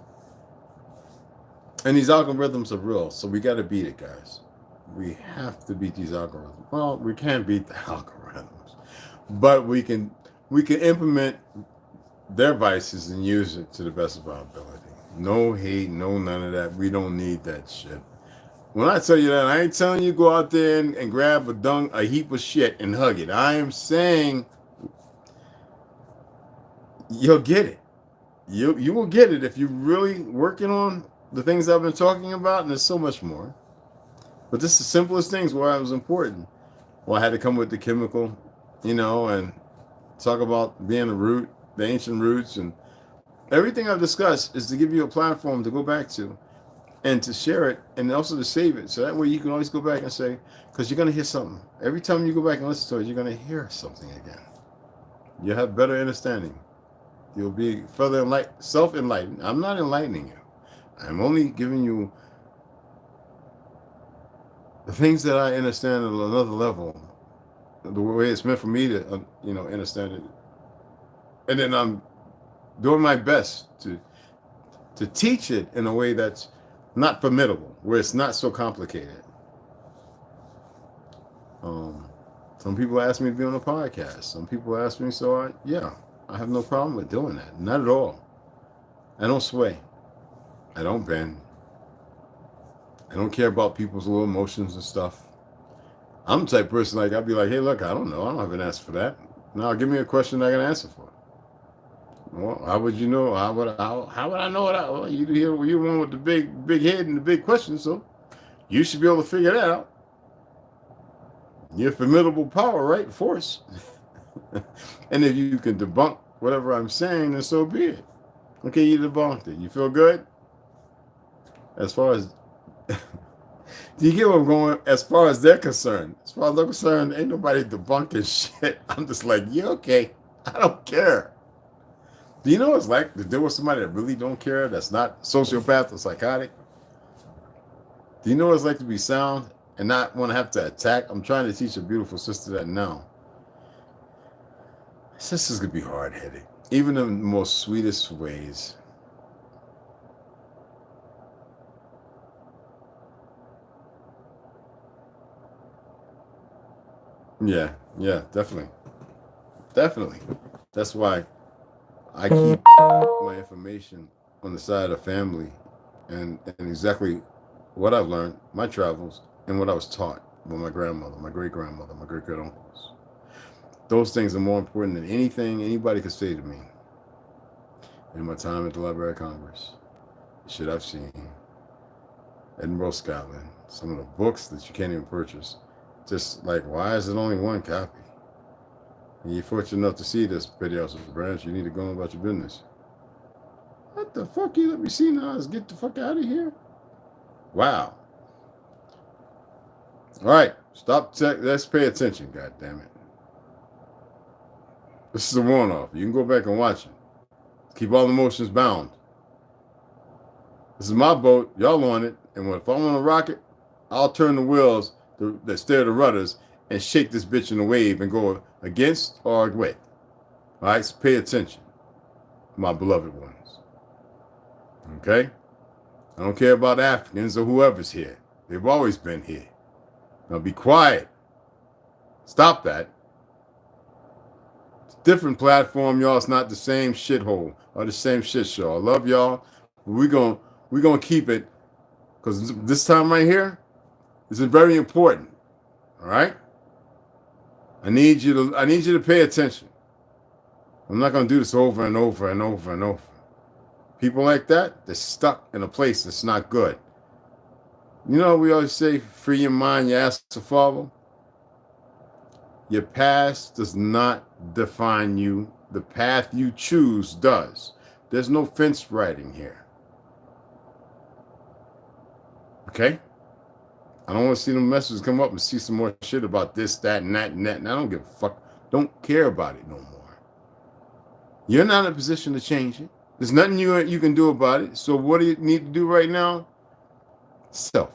And these algorithms are real. So we got to beat it, guys. We have to beat these algorithms. Well, we can't beat the algorithms. But we can implement their vices and use it to the best of our ability. No hate, no none of that. We don't need that shit. When I tell you that, I ain't telling you go out there and grab a heap of shit and hug it. I am saying you'll get it. You will get it if you're really working on the things I've been talking about, and there's so much more. But this is the simplest things why it was important. Well, I had to come with the chemical, and talk about being a root, the ancient roots, and everything I've discussed is to give you a platform to go back to and to share it and also to save it. So that way you can always go back and say, because you're going to hear something. Every time you go back and listen to it, you're going to hear something again. You'll have better understanding. You'll be further self-enlightened. I'm not enlightening you. I'm only giving you the things that I understand at another level, the way it's meant for me to, understand it. And then I'm doing my best to teach it in a way that's not formidable, where it's not so complicated. Some people ask me to be on a podcast. Some people ask me, I have no problem with doing that. Not at all. I don't sway. I don't bend. I don't care about people's little emotions and stuff. I'm the type of person I'll be like, hey, look, I don't know. I don't have an answer for that. Now give me a question I can answer for. Well, how would you know? How would I know it? You're the one with the big head and the big question, so you should be able to figure that out. You're formidable power, right? Force. And if you can debunk whatever I'm saying, then so be it. Okay, you debunked it. You feel good? As far as do you get where I'm going? As far as they're concerned, as far as I'm concerned, ain't nobody debunking shit. I'm just like, yeah, okay. I don't care. Do you know what it's like to deal with somebody that really don't care, that's not sociopath or psychotic? Do you know what it's like to be sound and not want to have to attack? I'm trying to teach a beautiful sister that now. Sisters could be hard-headed, even in the most sweetest ways. Yeah, yeah, definitely. Definitely. That's why I keep my information on the side of family and exactly what I've learned, my travels, and what I was taught by my grandmother, my great grandmother, my great great uncles. Those things are more important than anything anybody could say to me in my time at the Library of Congress. The shit I've seen, Edinburgh, Scotland, some of the books that you can't even purchase. Just like, why is it only one copy? And you're fortunate enough to see this video branch, you need to go on about your business. What the fuck? You let me see now? Let's get the fuck out of here. Wow. All right. Stop. Let's pay attention. God damn it. This is a one-off. You can go back and watch it. Keep all emotions bound. This is my boat. Y'all on it. And if I want to rock it, I'll turn the wheels that steer the rudders and shake this bitch in the wave and go against or with. All right. So pay attention, my beloved ones. Okay. I don't care about Africans or whoever's here. They've always been here. Now be quiet. Stop that. It's a different platform, y'all. It's not the same shithole or the same shit show. I love y'all. We're gonna keep it because this time right here is very important. All right. I need you to pay attention. I'm not gonna do this over and over and over and over. People like that, they're stuck in a place that's not good. You know, we always say, free your mind, your ass to follow. Your past does not define you. The path you choose does. There's no fence riding here. Okay? I don't want to see them messages come up and see some more shit about this, that, and that, and that. And I don't give a fuck. Don't care about it no more. You're not in a position to change it. There's nothing you can do about it. So what do you need to do right now? Self.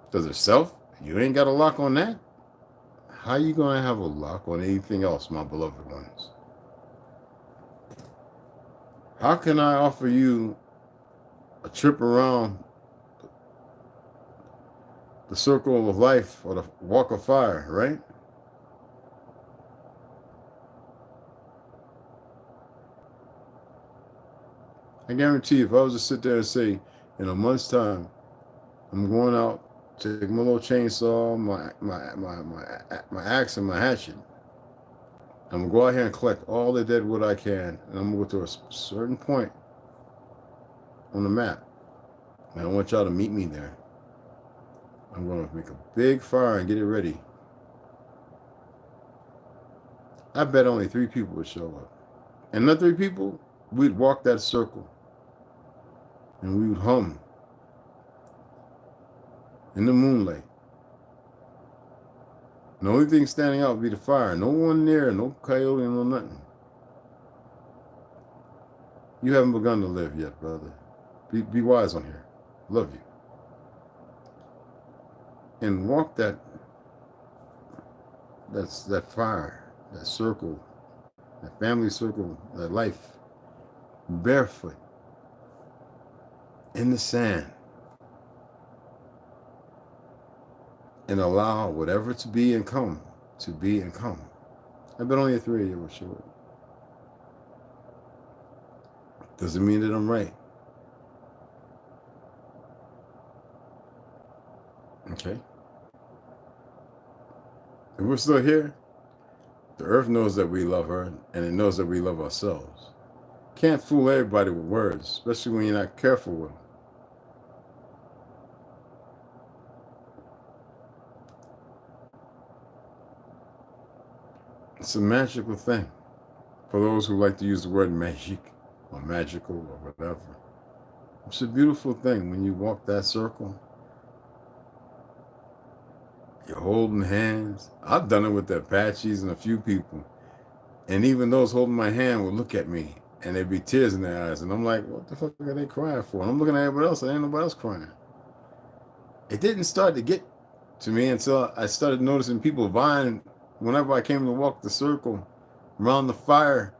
Does it self? You ain't got a lock on that. How you gonna have a lock on anything else, my beloved ones? How can I offer you a trip around the circle of life or the walk of fire, right? I guarantee you, if I was to sit there and say, in a month's time, I'm going out, take my little chainsaw, my axe, and my hatchet. I'm gonna go out here and collect all the dead wood I can, and I'm gonna go to a certain point on the map. And I want y'all to meet me there. I'm gonna make a big fire and get it ready. I bet only 3 people would show up. And the 3 people, we'd walk that circle. And we would hum in the moonlight. And the only thing standing out would be the fire. No one near, no coyote, no nothing. You haven't begun to live yet, brother. Be wise on here. Love you. And walk that fire, that circle, that family circle, that life, barefoot, in the sand. And allow whatever to be and come to be and come. I bet only 3 of you will show up. Doesn't mean that I'm right. Okay? If we're still here, the earth knows that we love her and it knows that we love ourselves. Can't fool everybody with words, especially when you're not careful with them. It's a magical thing for those who like to use the word magic or magical or whatever. It's a beautiful thing when you walk that circle. You're holding hands. I've done it with the Apaches and a few people. And even those holding my hand would look at me and there'd be tears in their eyes. And I'm like, what the fuck are they crying for? And I'm looking at everybody else and ain't nobody else crying. It didn't start to get to me until I started noticing people vying whenever I came to walk the circle around the fire.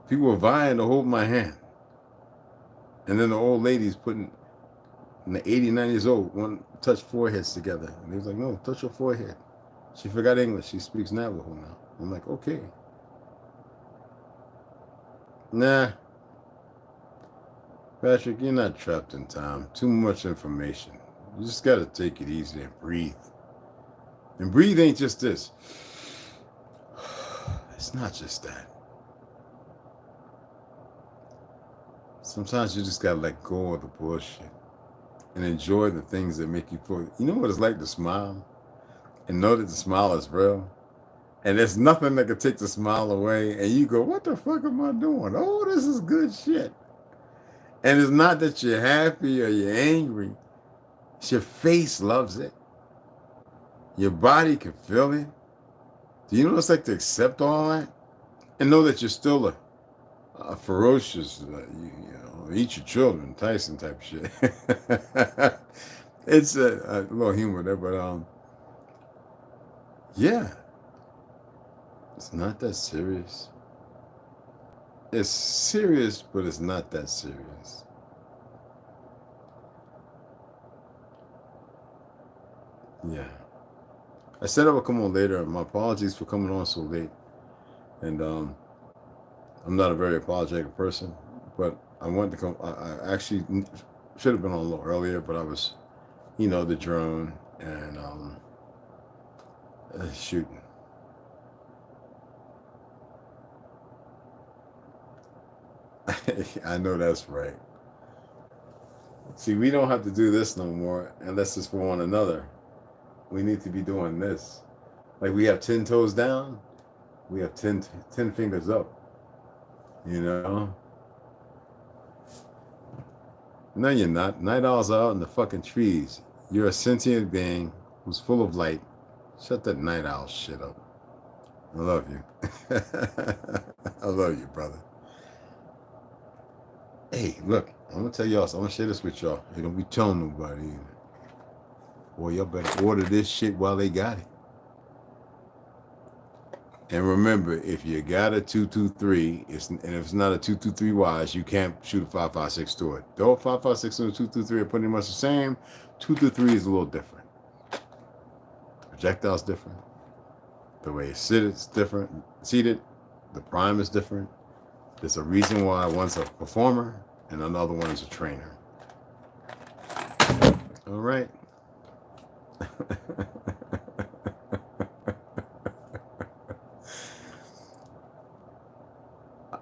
People were vying to hold my hand. And then the old ladies putting And the 89 years old want to touch foreheads together. And he was like, no, touch your forehead. She forgot English. She speaks Navajo now. I'm like, okay. Nah, Patrick, you're not trapped in time. Too much information. You just got to take it easy and breathe. And breathe ain't just this. It's not just that. Sometimes you just got to let go of the bullshit and enjoy the things that make you feel. You know what it's like to smile and know that the smile is real? And there's nothing that can take the smile away. And you go, what the fuck am I doing? Oh, this is good shit. And it's not that you're happy or you're angry. It's your face loves it. Your body can feel it. Do you know what it's like to accept all that? And know that you're still a ferocious, eat your children, Tyson type shit. It's a little humor there, but yeah, it's not that serious. It's serious, but it's not that serious. Yeah. I said I would come on later. My apologies for coming on so late. And I'm not a very apologetic person, but I wanted to come. I actually should have been on a little earlier, but I was, the drone and shooting. I know that's right. See, we don't have to do this no more unless it's for one another. We need to be doing this. Like we have 10 toes down, we have 10 fingers up. You know? No, you're not. Night owls are out in the fucking trees. You're a sentient being who's full of light. Shut that night owl shit up. I love you. I love you, brother. Hey, look, I'm gonna tell y'all, I'm gonna share this with y'all. You don't be telling nobody either. Boy, y'all better order this shit while they got it. And remember, if you got a 223, and if it's not a 223 wise, you can't shoot a 5.56 to it. Though 5.56 and a 223 are pretty much the same, 223 is a little different. The projectile's different. The way it's seated, the prime is different. There's a reason why one's a performer and another one is a trainer. All right.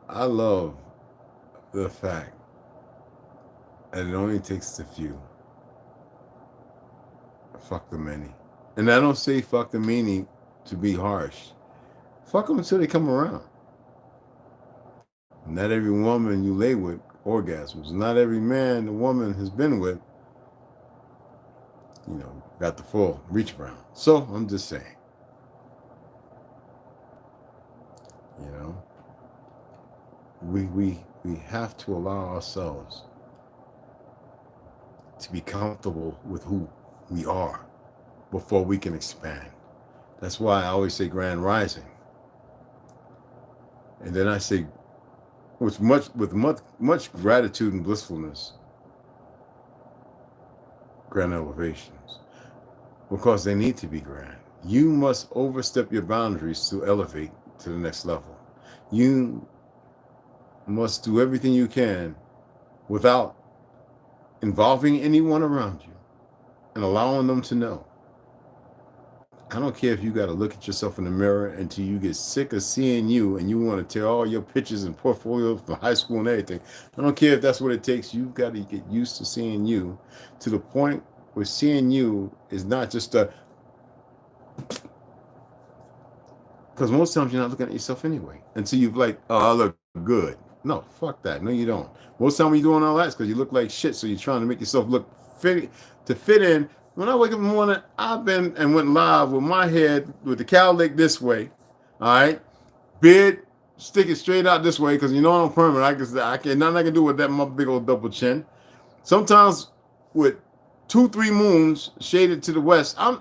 I love the fact that it only takes the few. Fuck the many. And I don't say fuck the many to be harsh. Fuck them until they come around. Not every woman you lay with orgasms. Not every man the woman has been with, got the full reach around. So I'm just saying. We have to allow ourselves to be comfortable with who we are before we can expand. That's why I always say grand rising. And then I say with much gratitude and blissfulness, grand elevations. Because they need to be grand. You must overstep your boundaries to elevate to the next level. You must do everything you can without involving anyone around you and allowing them to know. I don't care if you got to look at yourself in the mirror until you get sick of seeing you and you want to tear all your pictures and portfolios from high school and everything. I don't care if that's what it takes. You've got to get used to seeing you to the point where seeing you is not just a... Because most times you're not looking at yourself anyway until you've like, oh, I look good. No, fuck that. No, you don't. Most time when you're doing all that is because you look like shit, so you're trying to make yourself look fit in. When I wake up in the morning, I've been and went live with my head with the cow leg this way, all right? Beard, stick it straight out this way because I'm permanent. I can nothing I can do with that my big old double chin. Sometimes with 2-3 moons shaded to the west, I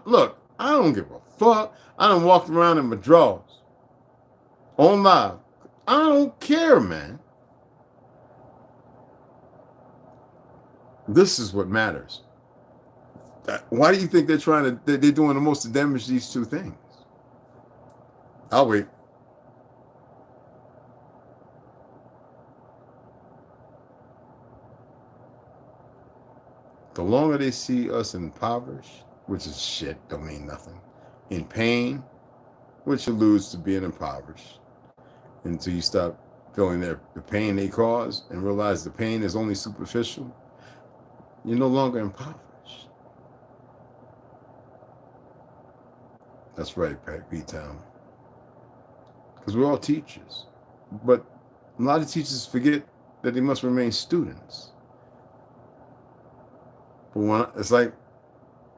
don't give a fuck. I done walked around in my drawers on live. I don't care, man. This is what matters. Why do you think they're trying to? They're doing the most to damage these two things. I'll wait. The longer they see us impoverished, which is shit, don't mean nothing, in pain, which alludes to being impoverished, until you stop feeling the pain they cause and realize the pain is only superficial, you're no longer impoverished. That's right, Pat B-Town. Because we're all teachers. But a lot of teachers forget that they must remain students. But when it's like,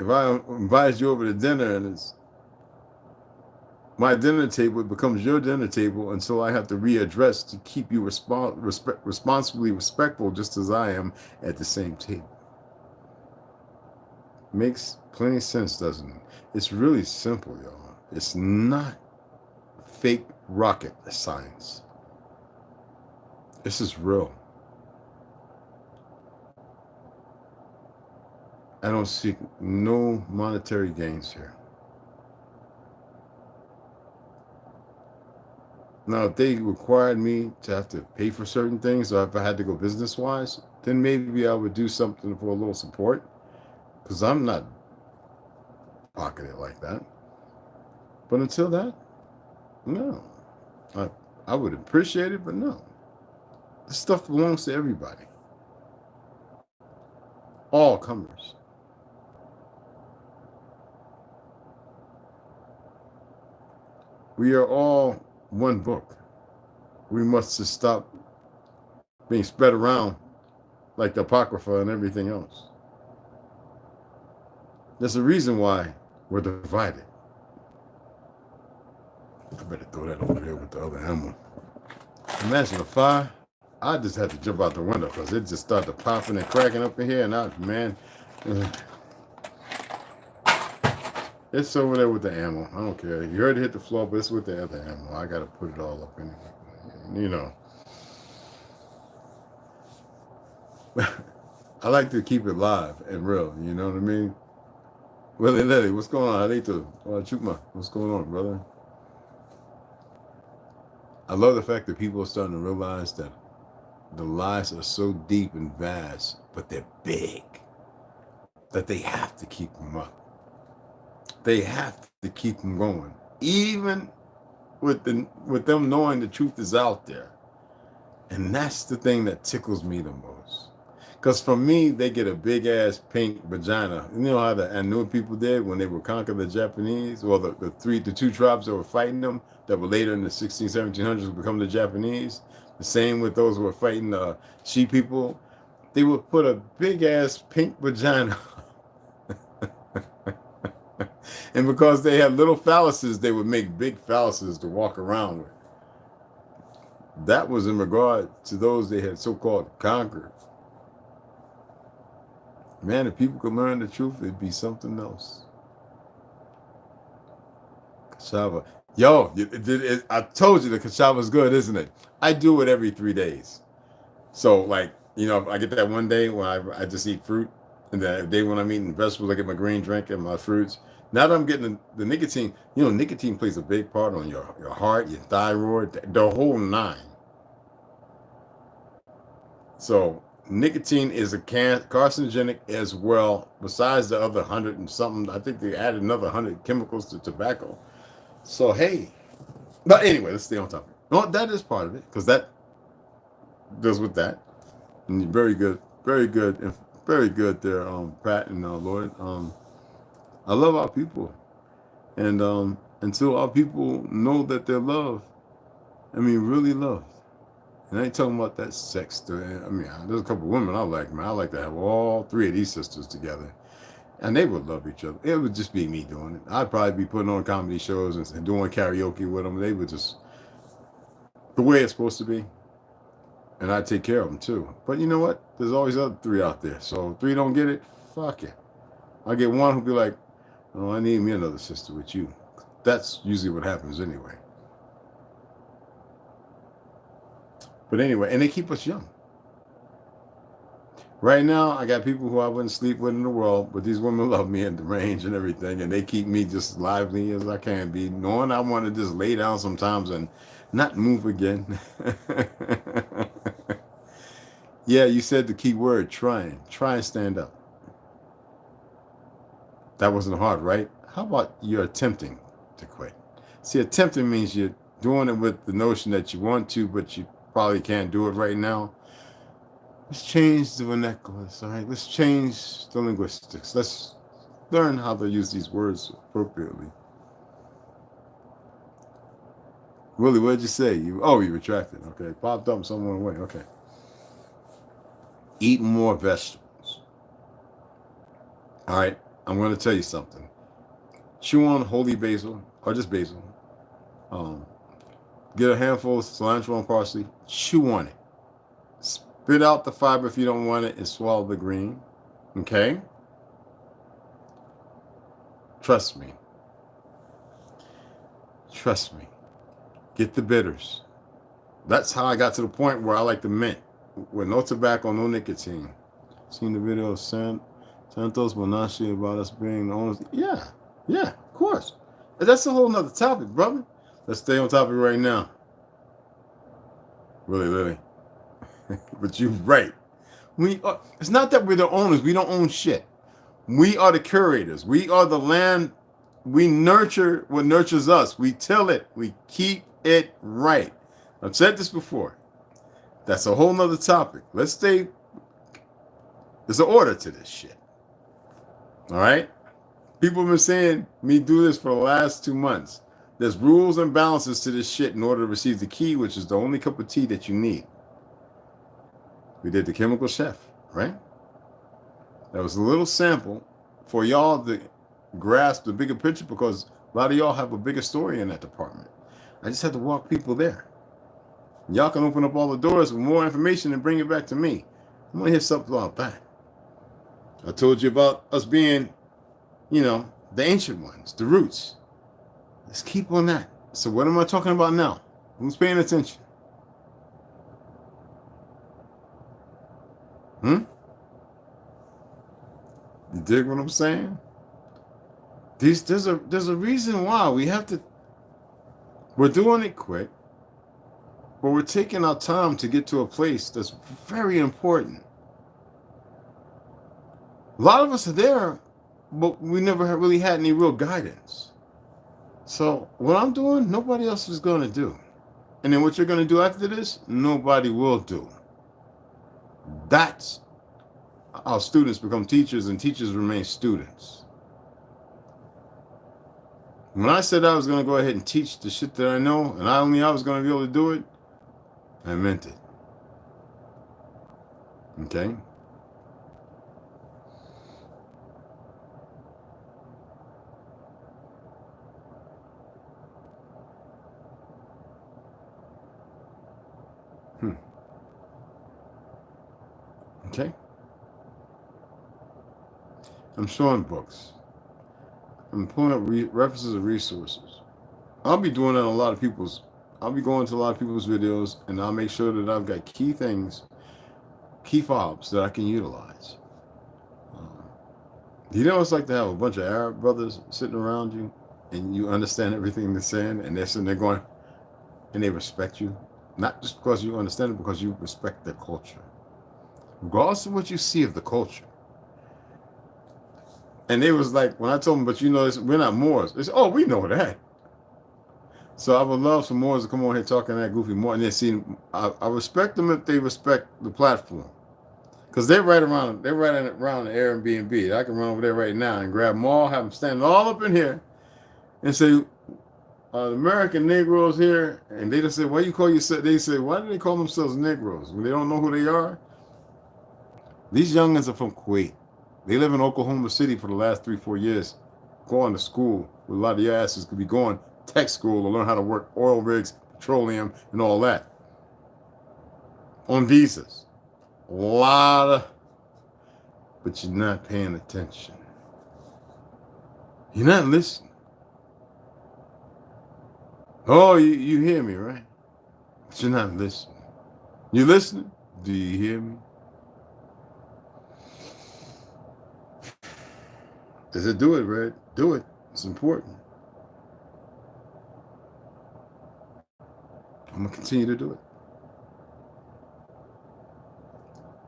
if I invite you over to dinner and it's my dinner table, it becomes your dinner table until I have to readdress to keep you responsibly respectful, just as I am at the same table. Makes plenty of sense, doesn't it? It's really simple, y'all. It's not fake rocket science. This is real. I don't seek no monetary gains here. Now, if they required me to have to pay for certain things, or if I had to go business wise, then maybe I would do something for a little support, because I'm not pocketed like that. But until that, no. I would appreciate it, but no. This stuff belongs to everybody. All comers. We are all one book. We must just stop being spread around like the Apocrypha and everything else. There's a reason why we're divided. I better throw that over there with the other ammo. Imagine a fire. I just had to jump out the window because it just started popping and cracking up in here, and it's over there with the ammo. I don't care. You heard it hit the floor, but it's with the other ammo. I got to put it all up in it. You know. I like to keep it live and real. You know what I mean? Willie Lily, what's going on? Alito, Chukma, what's going on, brother? I love the fact that people are starting to realize that the lies are so deep and vast, but they're big, that they have to keep them up. They have to keep them going, even with them knowing the truth is out there. And that's the thing that tickles me the most. Because for me, they get a big ass pink vagina. You know how the Anu people did when they would conquer the Japanese? Well, the two tribes that were fighting them, that were later in the 1700s become the Japanese. The same with those who were fighting the Shi people. They would put a big ass pink vagina. And because they had little phalluses, they would make big phalluses to walk around with. That was in regard to those they had so-called conquered. Man, if people could learn the truth, it'd be something else. Kashava. Yo, I told you the kashava's good, isn't it? I do it every 3 days. So, like, I get that one day when I just eat fruit. And then the day when I'm eating vegetables, I get my green drink and my fruits. Now that I'm getting the nicotine, nicotine plays a big part on your heart, your thyroid, the whole nine. So nicotine is a carcinogenic as well, besides the other 100 and something. I think they added another 100 chemicals to tobacco. So, hey. But anyway, let's stay on topic. No, that is part of it, because that does with that. And very good there, Pat and Lloyd. I love our people. And until our people know that they're loved, really loved. And I ain't talking about that sex. There's a couple of women I like, man. I like to have all three of these sisters together. And they would love each other. It would just be me doing it. I'd probably be putting on comedy shows and doing karaoke with them. They would just, the way it's supposed to be. And I'd take care of them too. But you know what? There's always other three out there. So if three don't get it, fuck it. I get one who'll be like, oh, I need me another sister with you. That's usually what happens anyway. But anyway, and they keep us young. Right now, I got people who I wouldn't sleep with in the world, but these women love me at the range and everything, and they keep me just lively as I can be, knowing I want to just lay down sometimes and not move again. Yeah, you said the key word, trying. Try and stand up. That wasn't hard, right? How about you're attempting to quit? See, attempting means you're doing it with the notion that you want to, but you probably can't do it right now. Let's change the vernacular, all right? Let's change the linguistics. Let's learn how to use these words appropriately. Willie, what did you say? You retracted. Okay, popped up somewhere away. Okay. Eat more vegetables. All right, I'm going to tell you something. Chew on holy basil or just basil. Um, get a handful of cilantro and parsley. Chew on it. Spit out the fiber if you don't want it and swallow the green. Okay? Trust me. Trust me. Get the bitters. That's how I got to the point where I like the mint with no tobacco, no nicotine. Seen the video of Santos Bonacci about us being the owners? Yeah, of course. That's a whole nother topic, brother. Let's stay on topic right now. Really. But you're right. It's not that we're the owners. We don't own shit. We are the curators. We are the land. We nurture what nurtures us. We till it. We keep it right. I've said this before. That's a whole nother topic. Let's stay. There's an order to this shit. All right? People have been saying me do this for the last 2 months. There's rules and balances to this shit in order to receive the key, which is the only cup of tea that you need. We did the chemical chef, right? That was a little sample for y'all to grasp the bigger picture because a lot of y'all have a bigger story in that department. I just had to walk people there. Y'all can open up all the doors with more information and bring it back to me. I'm going to hear something about that. I told you about us being, the ancient ones, the roots. Let's keep on that. So what am I talking about now? Who's paying attention? You dig what I'm saying? There's a reason why we have to. We're doing it quick, but we're taking our time to get to a place that's very important. A lot of us are there, but we never really had any real guidance. So what I'm doing, nobody else is going to do. And then what you're going to do after this, nobody will do. That's how students become teachers and teachers remain students. When I said I was going to go ahead and teach the shit that I know, and I was going to be able to do it, I meant it. Okay? Okay? I'm showing books. I'm pulling up references of resources. I'll be doing that on I'll be going to a lot of people's videos, and I'll make sure that I've got key fobs that I can utilize. You know what it's like to have a bunch of Arab brothers sitting around you, and you understand everything they're saying, and they're sitting there going, and they respect you. Not just because you understand it, because you respect their culture. Regardless of what you see of the culture. And they was like, when I told them, but we're not Moors. They said, oh, we know that. So I would love some Moors to come on here talking that goofy more. And then see, I respect them if they respect the platform. Because they're right around the Airbnb. I can run over there right now and grab them all, have them standing all up in here and say, the American Negroes here. And they just say, why you call yourself? They say, why do they call themselves Negroes? When they don't know who they are? These youngins are from Kuwait. They live in Oklahoma City for the last 3-4 years, going to school. A lot of your asses could be going tech school to learn how to work oil rigs, petroleum, and all that. On visas. But you're not paying attention. You're not listening. Oh, you hear me, right? But you're not listening. You listening? Do you hear me? I said, do it, Red. Do it. It's important. I'm gonna continue to do it.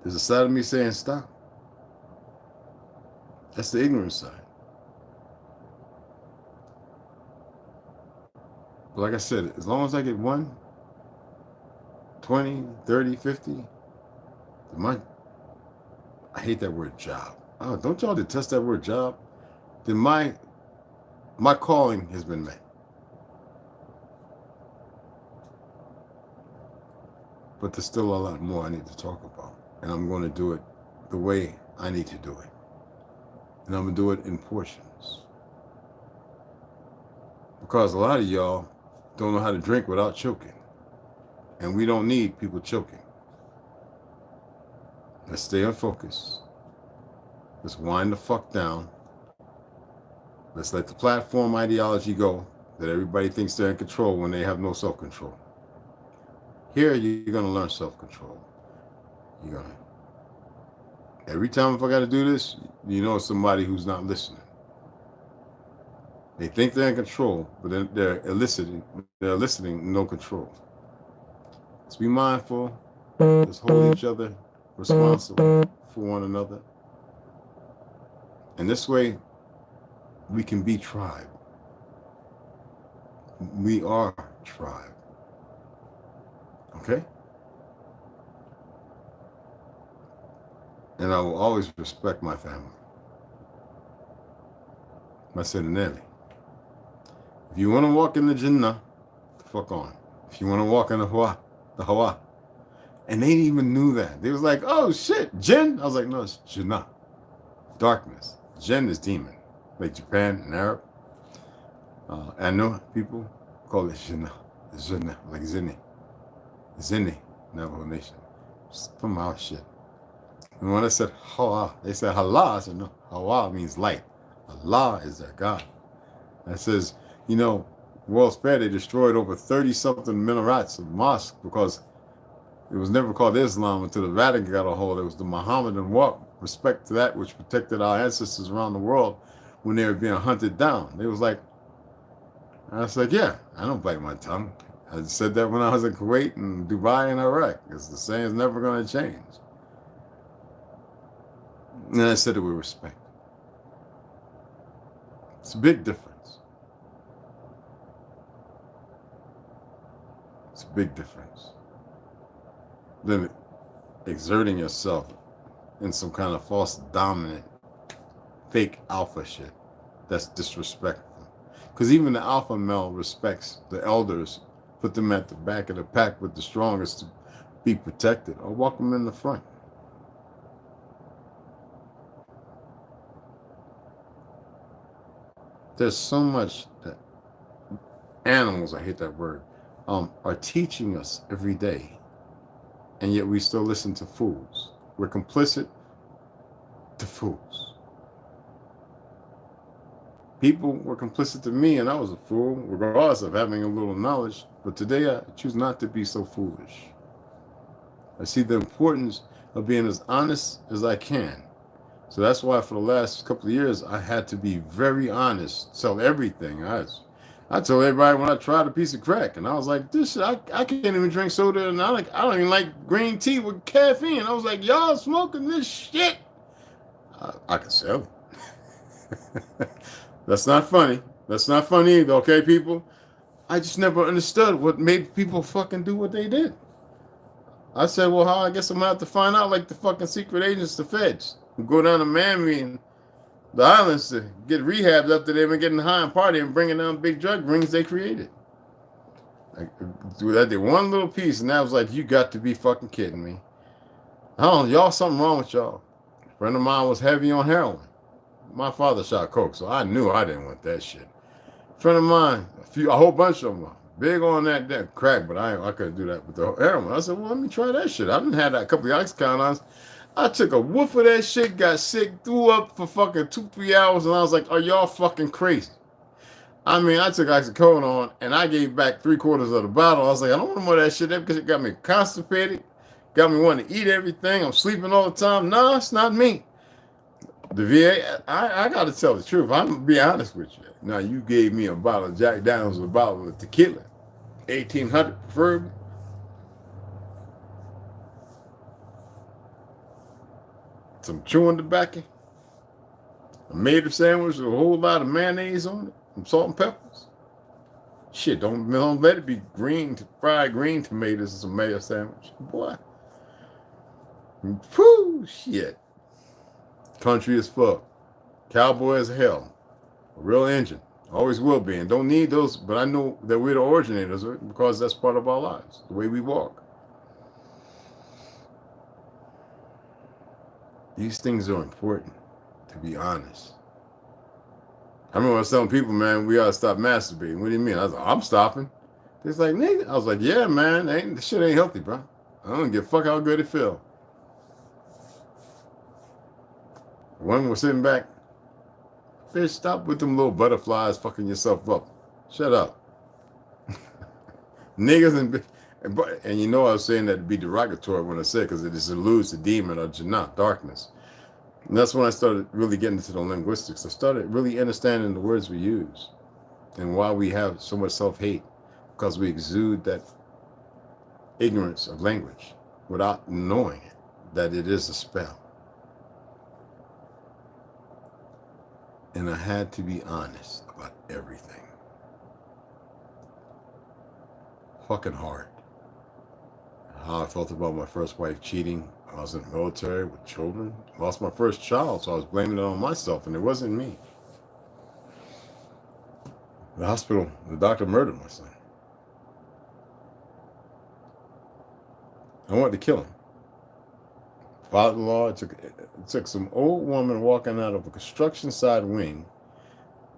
There's a side of me saying stop. That's the ignorant side. But like I said, as long as I get 20, 30, 50, my I hate that word job. Oh, don't y'all detest that word job? Then my calling has been met. But there's still a lot more I need to talk about. And I'm going to do it the way I need to do it. And I'm going to do it in portions. Because a lot of y'all don't know how to drink without choking. And we don't need people choking. Let's stay on focus. Let's wind the fuck down. Let's let the platform ideology go that everybody thinks they're in control when they have no self-control. Here, you're going to learn self-control. You're going to. Every time if I got to do this, you know somebody who's not listening. They think they're in control, but then they're eliciting no control. Let's be mindful. Let's hold each other responsible for one another. And this way, we can be tribe. We are tribe. Okay? And I will always respect my family. My Sentinelli. If you want to walk in the Jinnah, fuck on. If you want to walk in the Hawa. And they even knew that. They was like, oh shit, Jinn? I was like, no, it's Jinnah. Darkness. Jinn is demon. Like Japan and Arab. I know people call it Jinnah. Jinnah, like Zinni. Zinni, Navajo Nation. Some house shit. And when I said Hawa, they said Allah. I said, no, Hawa means light. Allah is their God. And it says, you know, World's Fair, they destroyed over 30-something minarets of mosques because it was never called Islam until the Vatican got a hold. It was the Mohammedan walk, respect to that which protected our ancestors around the world when they were being hunted down. They was like, I was like, yeah, I don't bite my tongue. I said that when I was in Kuwait and Dubai and Iraq. Because the saying's never going to change. And I said it with respect. It's a big difference. It's a big difference. Than exerting yourself in some kind of false dominant, fake alpha shit that's disrespectful. Because even the alpha male respects the elders, put them at the back of the pack with the strongest to be protected, or walk them in the front. There's so much that animals, I hate that word, are teaching us every day. And yet we still listen to fools. We're complicit to fools. People were complicit to me, and I was a fool, regardless of having a little knowledge. But today I choose not to be so foolish. I see the importance of being as honest as I can. So that's why for the last couple of years, I had to be very honest, tell everything. I told everybody when I tried a piece of crack, and I was like, "This shit, I can't even drink soda, and I don't even like green tea with caffeine." I was like, "Y'all smoking this shit?" I can sell it. That's not funny. That's not funny either, okay, people? I just never understood what made people fucking do what they did. I said, well, how? I guess I'm gonna have to find out, like the fucking secret agents, the feds, who go down to Miami and the islands to get rehabbed after they've been getting high and partying and bringing down big drug rings they created. Like, I did one little piece, and that was like, you got to be fucking kidding me. I don't know, y'all, something wrong with y'all. A friend of mine was heavy on heroin. My father shot coke, so I knew I didn't want that shit. A friend of mine, a whole bunch of them, big on that crack, but I couldn't do that with the heroin. I said, well, let me try that shit. I didn't have that couple of oxycontins. I took a whiff of that shit, got sick, threw up for fucking 2-3 hours, and I was like, are y'all fucking crazy? I mean, I took oxycodone, and I gave back 3/4 of the bottle. I was like, I don't want more of that shit because it got me constipated, got me wanting to eat everything. I'm sleeping all the time. No, it's not me. The VA, I got to tell the truth. I'm going to be honest with you. Now, you gave me a bottle of Jack Daniels, a bottle of tequila, 1800 preferred, some chewing tobacco, a mater sandwich with a whole lot of mayonnaise on it, some salt and peppers. Shit, don't let it be fried green tomatoes and some mayo sandwich. Boy. Whew, shit. Country as fuck. Cowboy as hell. A real engine. Always will be. And don't need those, but I know that we're the originators of it because that's part of our lives, the way we walk. These things are important, to be honest. I remember I was telling people, man, we gotta stop masturbating. What do you mean? I was like, I'm stopping. It's like, nigga. I was like, yeah, man, this shit ain't healthy, bro. I don't give a fuck how good it feel. One was sitting back. Bitch, stop with them little butterflies fucking yourself up. Shut up. Niggas and you know I was saying that to be derogatory when I said because it just alludes to demon or jannah, darkness. And that's when I started really getting into the linguistics. I started really understanding the words we use and why we have so much self-hate because we exude that ignorance of language without knowing it, that it is a spell. And I had to be honest about everything. Fucking hard. How I felt about my first wife cheating. I was in the military with children. Lost my first child, so I was blaming it on myself, and it wasn't me. The hospital, the doctor murdered my son. I wanted to kill him. Father-in-law, it took some old woman walking out of a construction side wing,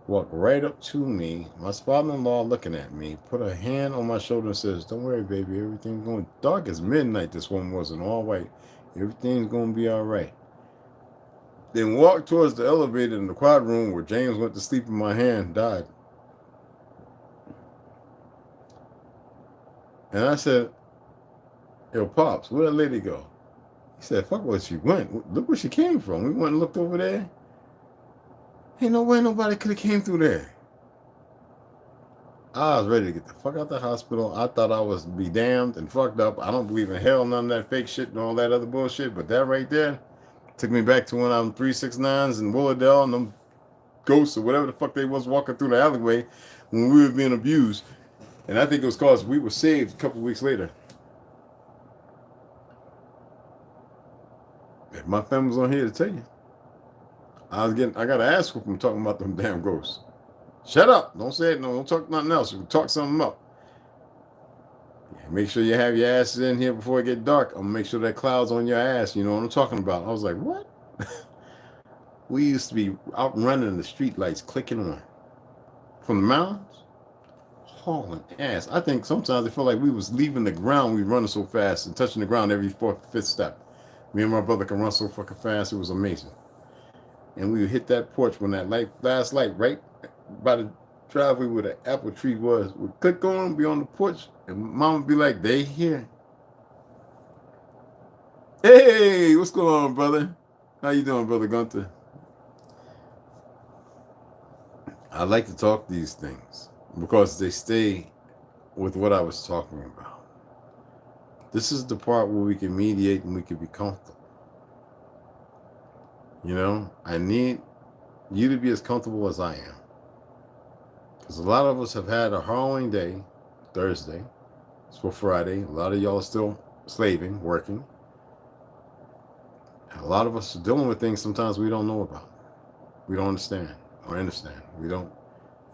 walked right up to me, my father-in-law looking at me, put a hand on my shoulder and says, don't worry, baby, everything's going dark as midnight. This woman was in all white. Everything's going to be all right. Then walked towards the elevator in the quad room where James went to sleep in my hand, died. And I said, yo, Pops, where'd that lady go? He said, fuck where she went. Look where she came from. We went and looked over there. Ain't no way nobody could have came through there. I was ready to get the fuck out the hospital. I thought I was be damned and fucked up. I don't believe in hell, none of that fake shit and all that other bullshit. But that right there took me back to when I'm 369s in Willowdale and them ghosts or whatever the fuck they was walking through the alleyway when we were being abused. And I think it was because we were saved a couple of weeks later. If my family was on here to tell you, I got to ask them talking about them damn ghosts. Shut up. Don't say it. No, don't talk nothing else. We talk something up. Make sure you have your asses in here before it get dark. I'm going to make sure that cloud's on your ass. You know what I'm talking about. I was like, what? We used to be out running the street lights, clicking on. From the mountains, hauling ass. I think sometimes it felt like we was leaving the ground. We running so fast and touching the ground every fourth, fifth step. Me and my brother can run so fucking fast. It was amazing. And we would hit that porch when that last light right by the driveway where the apple tree was. We'd click on, be on the porch, and Mom would be like, they here. Hey, what's going on, brother? How you doing, Brother Gunther? I like to talk these things because they stay with what I was talking about. This is the part where we can mediate and we can be comfortable. You know, I need you to be as comfortable as I am. Because a lot of us have had a harrowing day, Thursday. It's for Friday. A lot of y'all are still slaving, working. And a lot of us are dealing with things sometimes we don't know about. We don't understand or understand. We don't,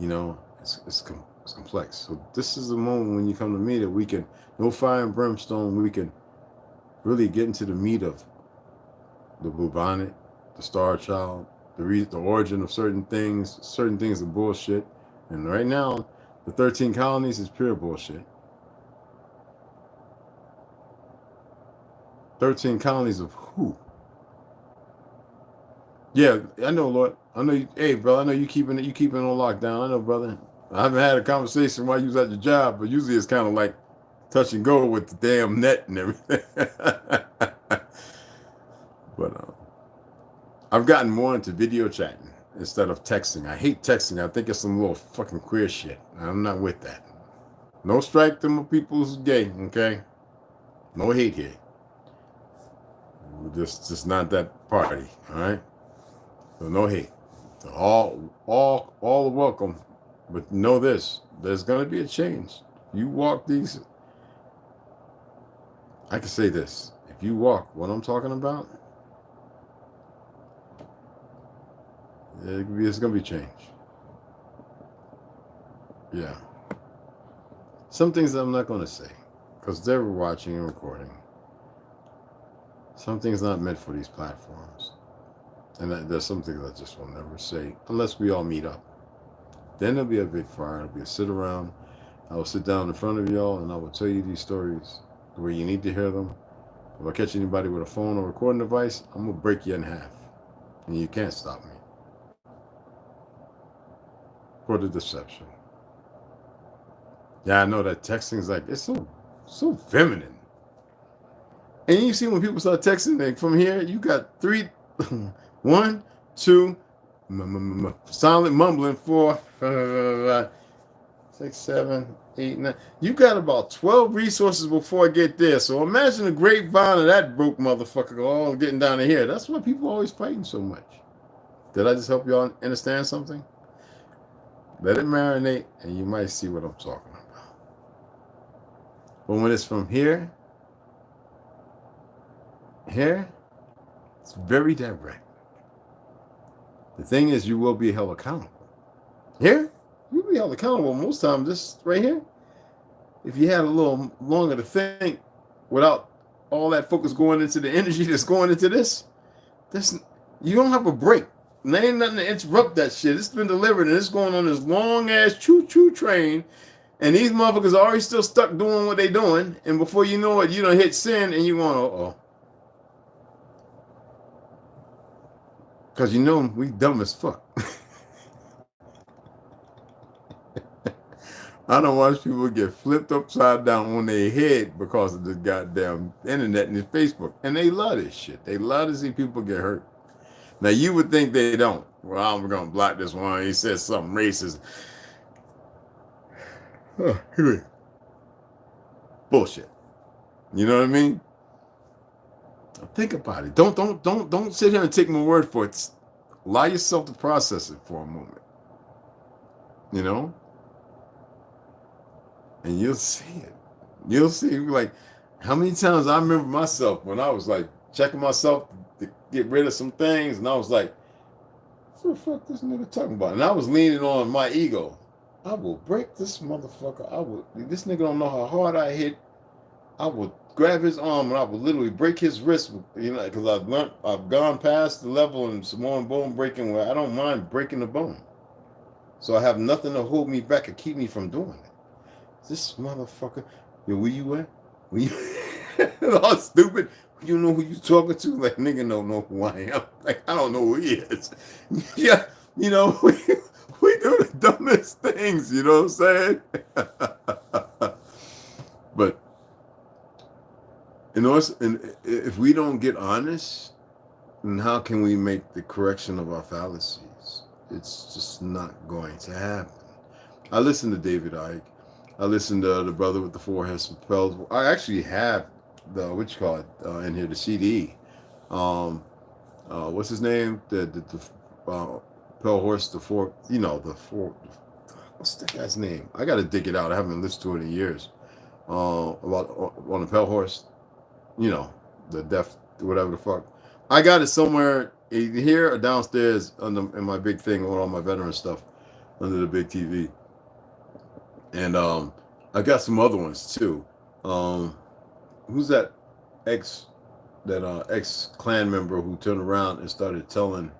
you know, it's complex. So this is the moment when you come to me that we can, no fire and brimstone, we can really get into the meat of the bubonic, the Star Child, the origin of certain things are bullshit. And right now, the 13 colonies is pure bullshit. 13 colonies of who? Yeah, I know, Lord. I know you, hey, brother, I know you keeping it on lockdown. I know, brother. I haven't had a conversation while you was at your job, but usually it's kind of like touch and go with the damn net and everything. But I've gotten more into video chatting instead of texting. I hate texting. I think it's some little fucking queer shit. I'm not with that. No strike to my people who's gay, okay? No hate here. We're just not that party, all right? So no hate. So all are welcome. But know this, there's gonna be a change. You walk these, I can say this. If you walk what I'm talking about, it's gonna be change. Yeah. Some things I'm not gonna say, because they're watching and recording. Some things not meant for these platforms. And there's some things I just will never say unless we all meet up. Then there'll be a big fire. There'll be a sit around. I will sit down in front of y'all and I will tell you these stories the way you need to hear them. If I catch anybody with a phone or recording device, I'm going to break you in half. And you can't stop me. For the deception. Yeah, I know that texting's like, it's so feminine. And you see when people start texting, like from here, you got 3, 1, 2, silent mumbling, 4, 6, 7, 8, 9. You got about 12 resources before I get there. So imagine the grapevine of that broke motherfucker all getting down to here. That's why people are always fighting so much. Did I just help y'all understand something? Let it marinate and you might see what I'm talking about. But when it's from here, it's very direct. The thing is, you will be held accountable. Here, you'll be held accountable most times. This right here, if you had a little longer to think without all that focus going into the energy that's going into this, you don't have a break. And there ain't nothing to interrupt that shit. It's been delivered and it's going on this long ass choo-choo train. And these motherfuckers are already still stuck doing what they doing. And before you know it, you done hit sin and you going, uh-oh. Because you know we dumb as fuck. I don't watch people get flipped upside down on their head because of the goddamn internet and Facebook. And they love this shit. They love to see people get hurt. Now, you would think they don't. Well, I'm going to block this one. He says something racist. Bullshit. You know what I mean? Think about it. Don't sit here and take my word for it. Allow yourself to process it for a moment. You know? And you'll see it. You'll see, like, how many times I remember myself when I was like checking myself to get rid of some things, and I was like, what the fuck this nigga talking about? And I was leaning on my ego. I will break this motherfucker. This nigga don't know how hard I hit. I will grab his arm and I will literally break his wrist, you know, because I've gone past the level and some more bone breaking where I don't mind breaking the bone. So I have nothing to hold me back and keep me from doing it. This motherfucker, yo, where you at? Where you all stupid. You know who you talking to? Like, nigga don't know who I am. Like, I don't know who he is. Yeah, you know, we do the dumbest things, you know what I'm saying? But if we don't get honest, then how can we make the correction of our fallacies? It's just not going to happen. I listen to David Icke. I listen to the brother with the forehead propels. I actually have the in here, the CD. What's his name? The Pale Horse, what's that guy's name? I got to dig it out. I haven't listened to it in years. About on the Pale Horse, you know, the deaf, whatever the fuck. I got it somewhere here or downstairs in my big thing with all my veteran stuff under the big TV. And I got some other ones too. Who's that ex Klan member who turned around and started telling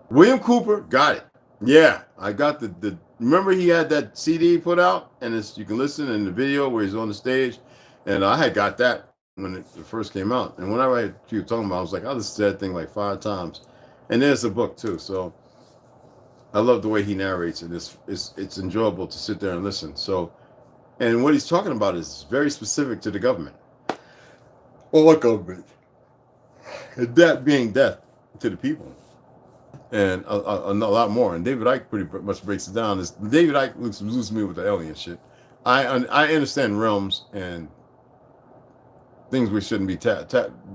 William Cooper? Got it. Yeah, I got the remember he had that CD put out, and you can listen in the video where he's on the stage, and I had got that when it first came out. And whenever I heard you talking about it, I was like, I listened to that thing like 5 times. And there's a book too, so I love the way he narrates it. It's enjoyable to sit there and listen. So, and what he's talking about is very specific to the government. Or what government? And that being death. to the people, and a lot more. And David Icke pretty much breaks it down. Is David Icke loses me with the alien shit. I understand realms and things we shouldn't be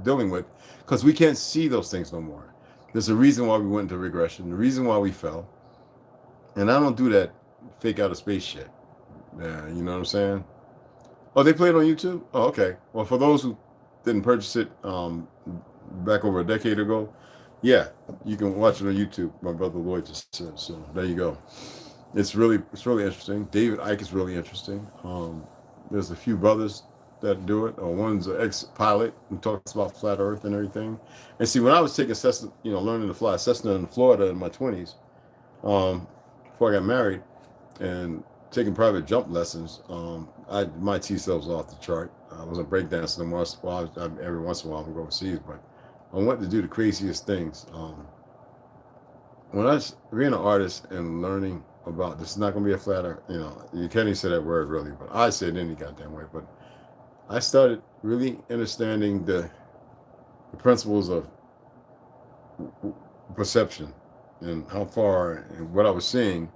dealing with because we can't see those things no more. There's a reason why we went into regression. The reason why we fell, and I don't do that fake out of space shit. Yeah, you know what I'm saying? Oh, they play it on YouTube? Oh, okay. Well, for those who didn't purchase it back over a decade ago, yeah, you can watch it on YouTube. My brother Lloyd just said so. There you go. It's really interesting. David Icke is really interesting. There's a few brothers that do it. One's an ex-pilot who talks about flat Earth and everything. And see, when I was taking Cessna, learning to fly Cessna in Florida in my 20s, before I got married, and taking private jump lessons, my T cells was off the chart. I wasn't breakdancing anymore. Well, every once in a while I would go overseas, but I wanted to do the craziest things. When I was being an artist and learning about this is not going to be a flat earth, you can't even say that word really, but I say it any goddamn way. But I started really understanding the principles of perception and how far and what I was seeing.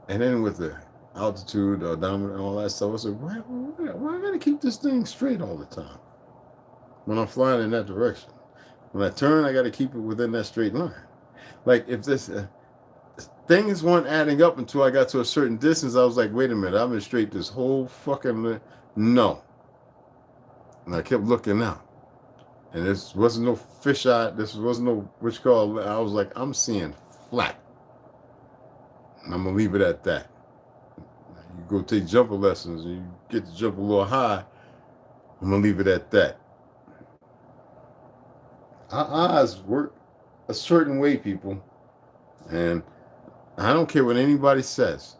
And then with the altitude, odometer, and all that stuff, I said, why I gotta keep this thing straight all the time when I'm flying in that direction? When I turn, I gotta keep it within that straight line. Like if this things weren't adding up until I got to a certain distance, I was like, wait a minute, I've been straight this whole fucking no. And I kept looking out. And this wasn't no fisheye. This wasn't no which call. I was like, I'm seeing flat. And I'm gonna leave it at that. You go take jumper lessons and you get to jump a little high. I'm gonna leave it at that. Our eyes work a certain way, people, and I don't care what anybody says.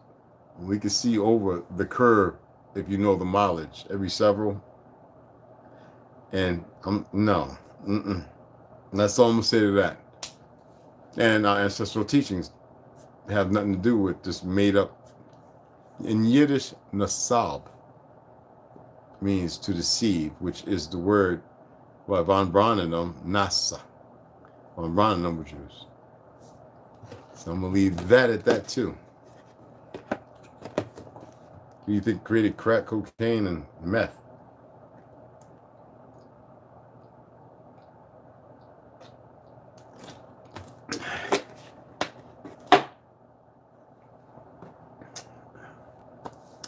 We can see over the curve if you know the mileage every several. And no, that's all I'm gonna say to that. And our ancestral teachings have nothing to do with this made up. In Yiddish, nasab means to deceive, which is the word von Braunenum, nasa. Von Braunenum would use. So I'm gonna leave that at that too. Who do you think created crack cocaine and meth?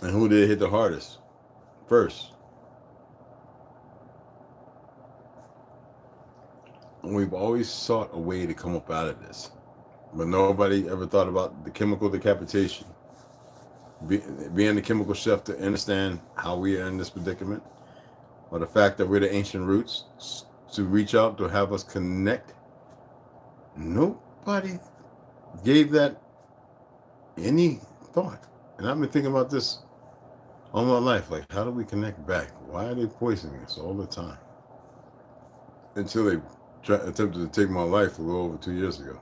And who did it hit the hardest first? And we've always sought a way to come up out of this. But nobody ever thought about the chemical decapitation. Being the chemical chef to understand how we are in this predicament. Or the fact that we're the ancient roots to reach out to have us connect. Nobody gave that any thought. And I've been thinking about this all my life. Like, how do we connect back? Why are they poisoning us all the time? Until they attempted to take my life a little over 2 years ago.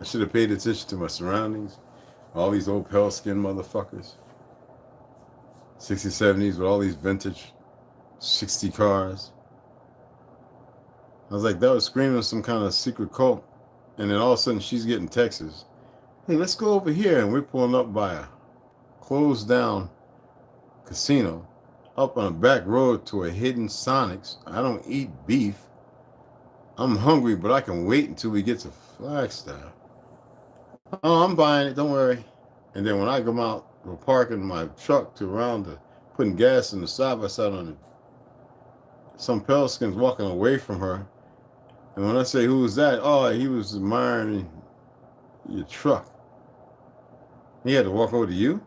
I should have paid attention to my surroundings. All these old pale skinned motherfuckers. 60s, 70s with all these vintage 60 cars. I was like, that was screaming some kind of secret cult. And then all of a sudden she's getting texts. Hey, let's go over here. And we're pulling up by a closed down casino up on a back road to a hidden Sonic's. I don't eat beef. I'm hungry, but I can wait until we get to Flagstaff. Oh, I'm buying it. Don't worry. And then when I come out, we're parking my truck to around the putting gas in the side by side on it. Some pale skins walking away from her. And when I say, who was that? Oh, he was admiring your truck. He had to walk over to you?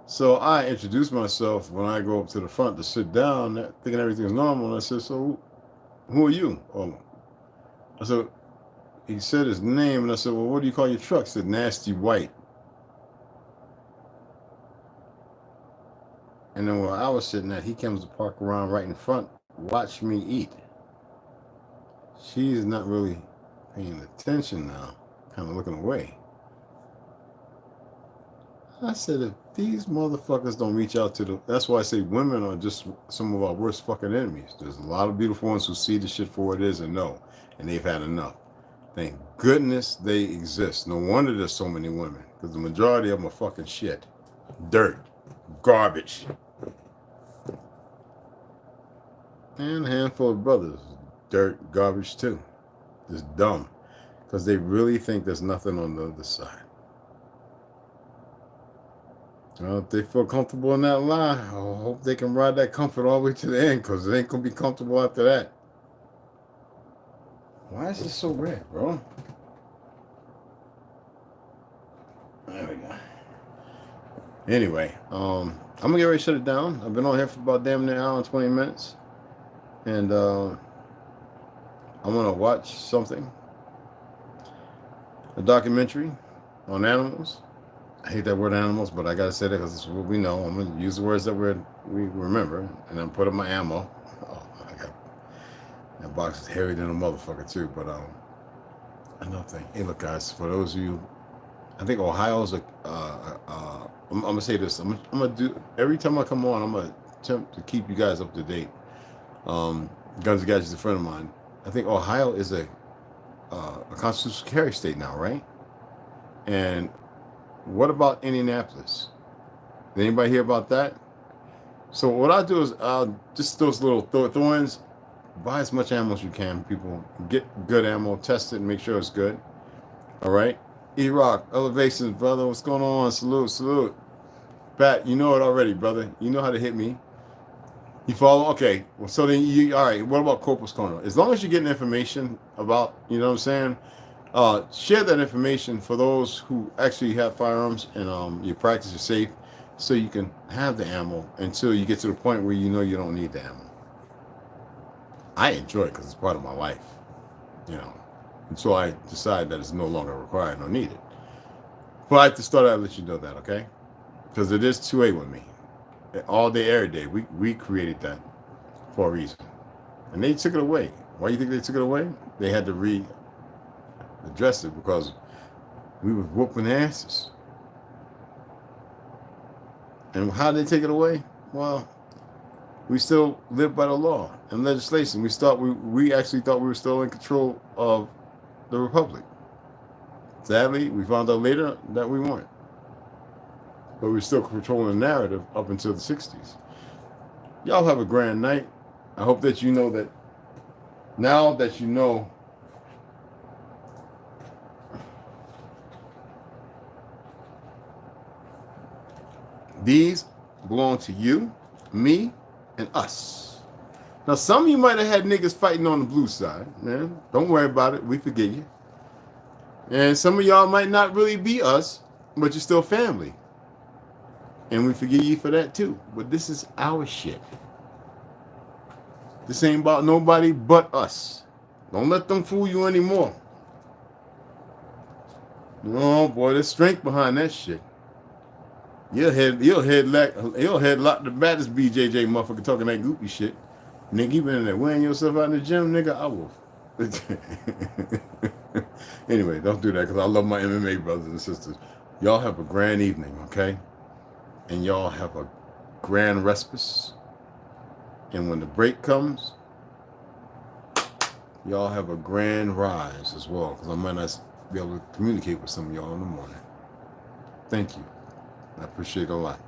So I introduced myself when I go up to the front to sit down, thinking everything's normal. And I said, so who are you? Oh, I said, he said his name. And I said, well, what do you call your truck? He said, Nasty White. And then while I was sitting there, he comes to park around right in front, watch me eat. She's not really paying attention now, kind of looking away. I said, if these motherfuckers don't reach out to the, that's why I say women are just some of our worst fucking enemies. There's a lot of beautiful ones who see the shit for what it is and know, and they've had enough. Thank goodness they exist. No wonder there's so many women, because the majority of them are fucking shit, dirt, garbage, and a handful of brothers, dirt, garbage too. Just dumb, because they really think there's nothing on the other side. Well, if they feel comfortable in that lie, I hope they can ride that comfort all the way to the end, because it ain't gonna be comfortable after that. Why is this so red, bro? There we go. Anyway, I'm gonna get ready to shut it down. I've been on here for about damn near an hour and 20 minutes, and I'm gonna watch something, a documentary on animals. I hate that word animals, but I gotta say that because it's what we know. I'm gonna use the words that we remember, and then put up my ammo. Oh, I got that box is heavier than a motherfucker too. But another thing. Hey, look, guys. For those of you, I think Ohio's a. I'm gonna say this. I'm gonna do every time I come on. I'm gonna attempt to keep you guys up to date. Guns and Gadgets is a friend of mine. I think Ohio is a constitutional carry state now, right? And what about Indianapolis? Did anybody hear about that? So what I do is just those little thorns. Buy as much ammo as you can. People get good ammo, test it, and make sure it's good. All right. E-Rock, Elevations, brother. What's going on? Salute, salute. Pat, you know it already, brother. You know how to hit me. You follow? Okay. Well, so then you, all right. What about Corpus Corner? As long as you're getting information about, you know what I'm saying? Share that information for those who actually have firearms and you practice your safe, so you can have the ammo until you get to the point where you know you don't need the ammo. I enjoy it because it's part of my life, you know, until I decide that it's no longer required or needed. But I have to start out and let you know that, okay? Because it is 2A with me. All day, every day. We created that for a reason. And they took it away. Why do you think they took it away? They had to address it because we were whooping asses. And how did they take it away? Well, we still live by the law and legislation. We actually thought we were still in control of the republic. Sadly, we found out later that we weren't. But we're still controlling the narrative up until the 60s. Y'all have a grand night. I hope that you know that now that you know these belong to you, me, and us. Now, some of you might have had niggas fighting on the blue side, man. Don't worry about it. We forgive you. And some of y'all might not really be us, but you're still family. And we forgive you for that too. But this is our shit. This ain't about nobody but us. Don't let them fool you anymore. Oh boy, there's strength behind that shit. You'll headlock the baddest BJJ motherfucker talking that goopy shit. Nigga, you been in there wearing yourself out in the gym, nigga? I will. Anyway, don't do that because I love my MMA brothers and sisters. Y'all have a grand evening, okay? And y'all have a grand respite. And when the break comes, y'all have a grand rise as well, because I might not be able to communicate with some of y'all in the morning. Thank you. I appreciate it a lot.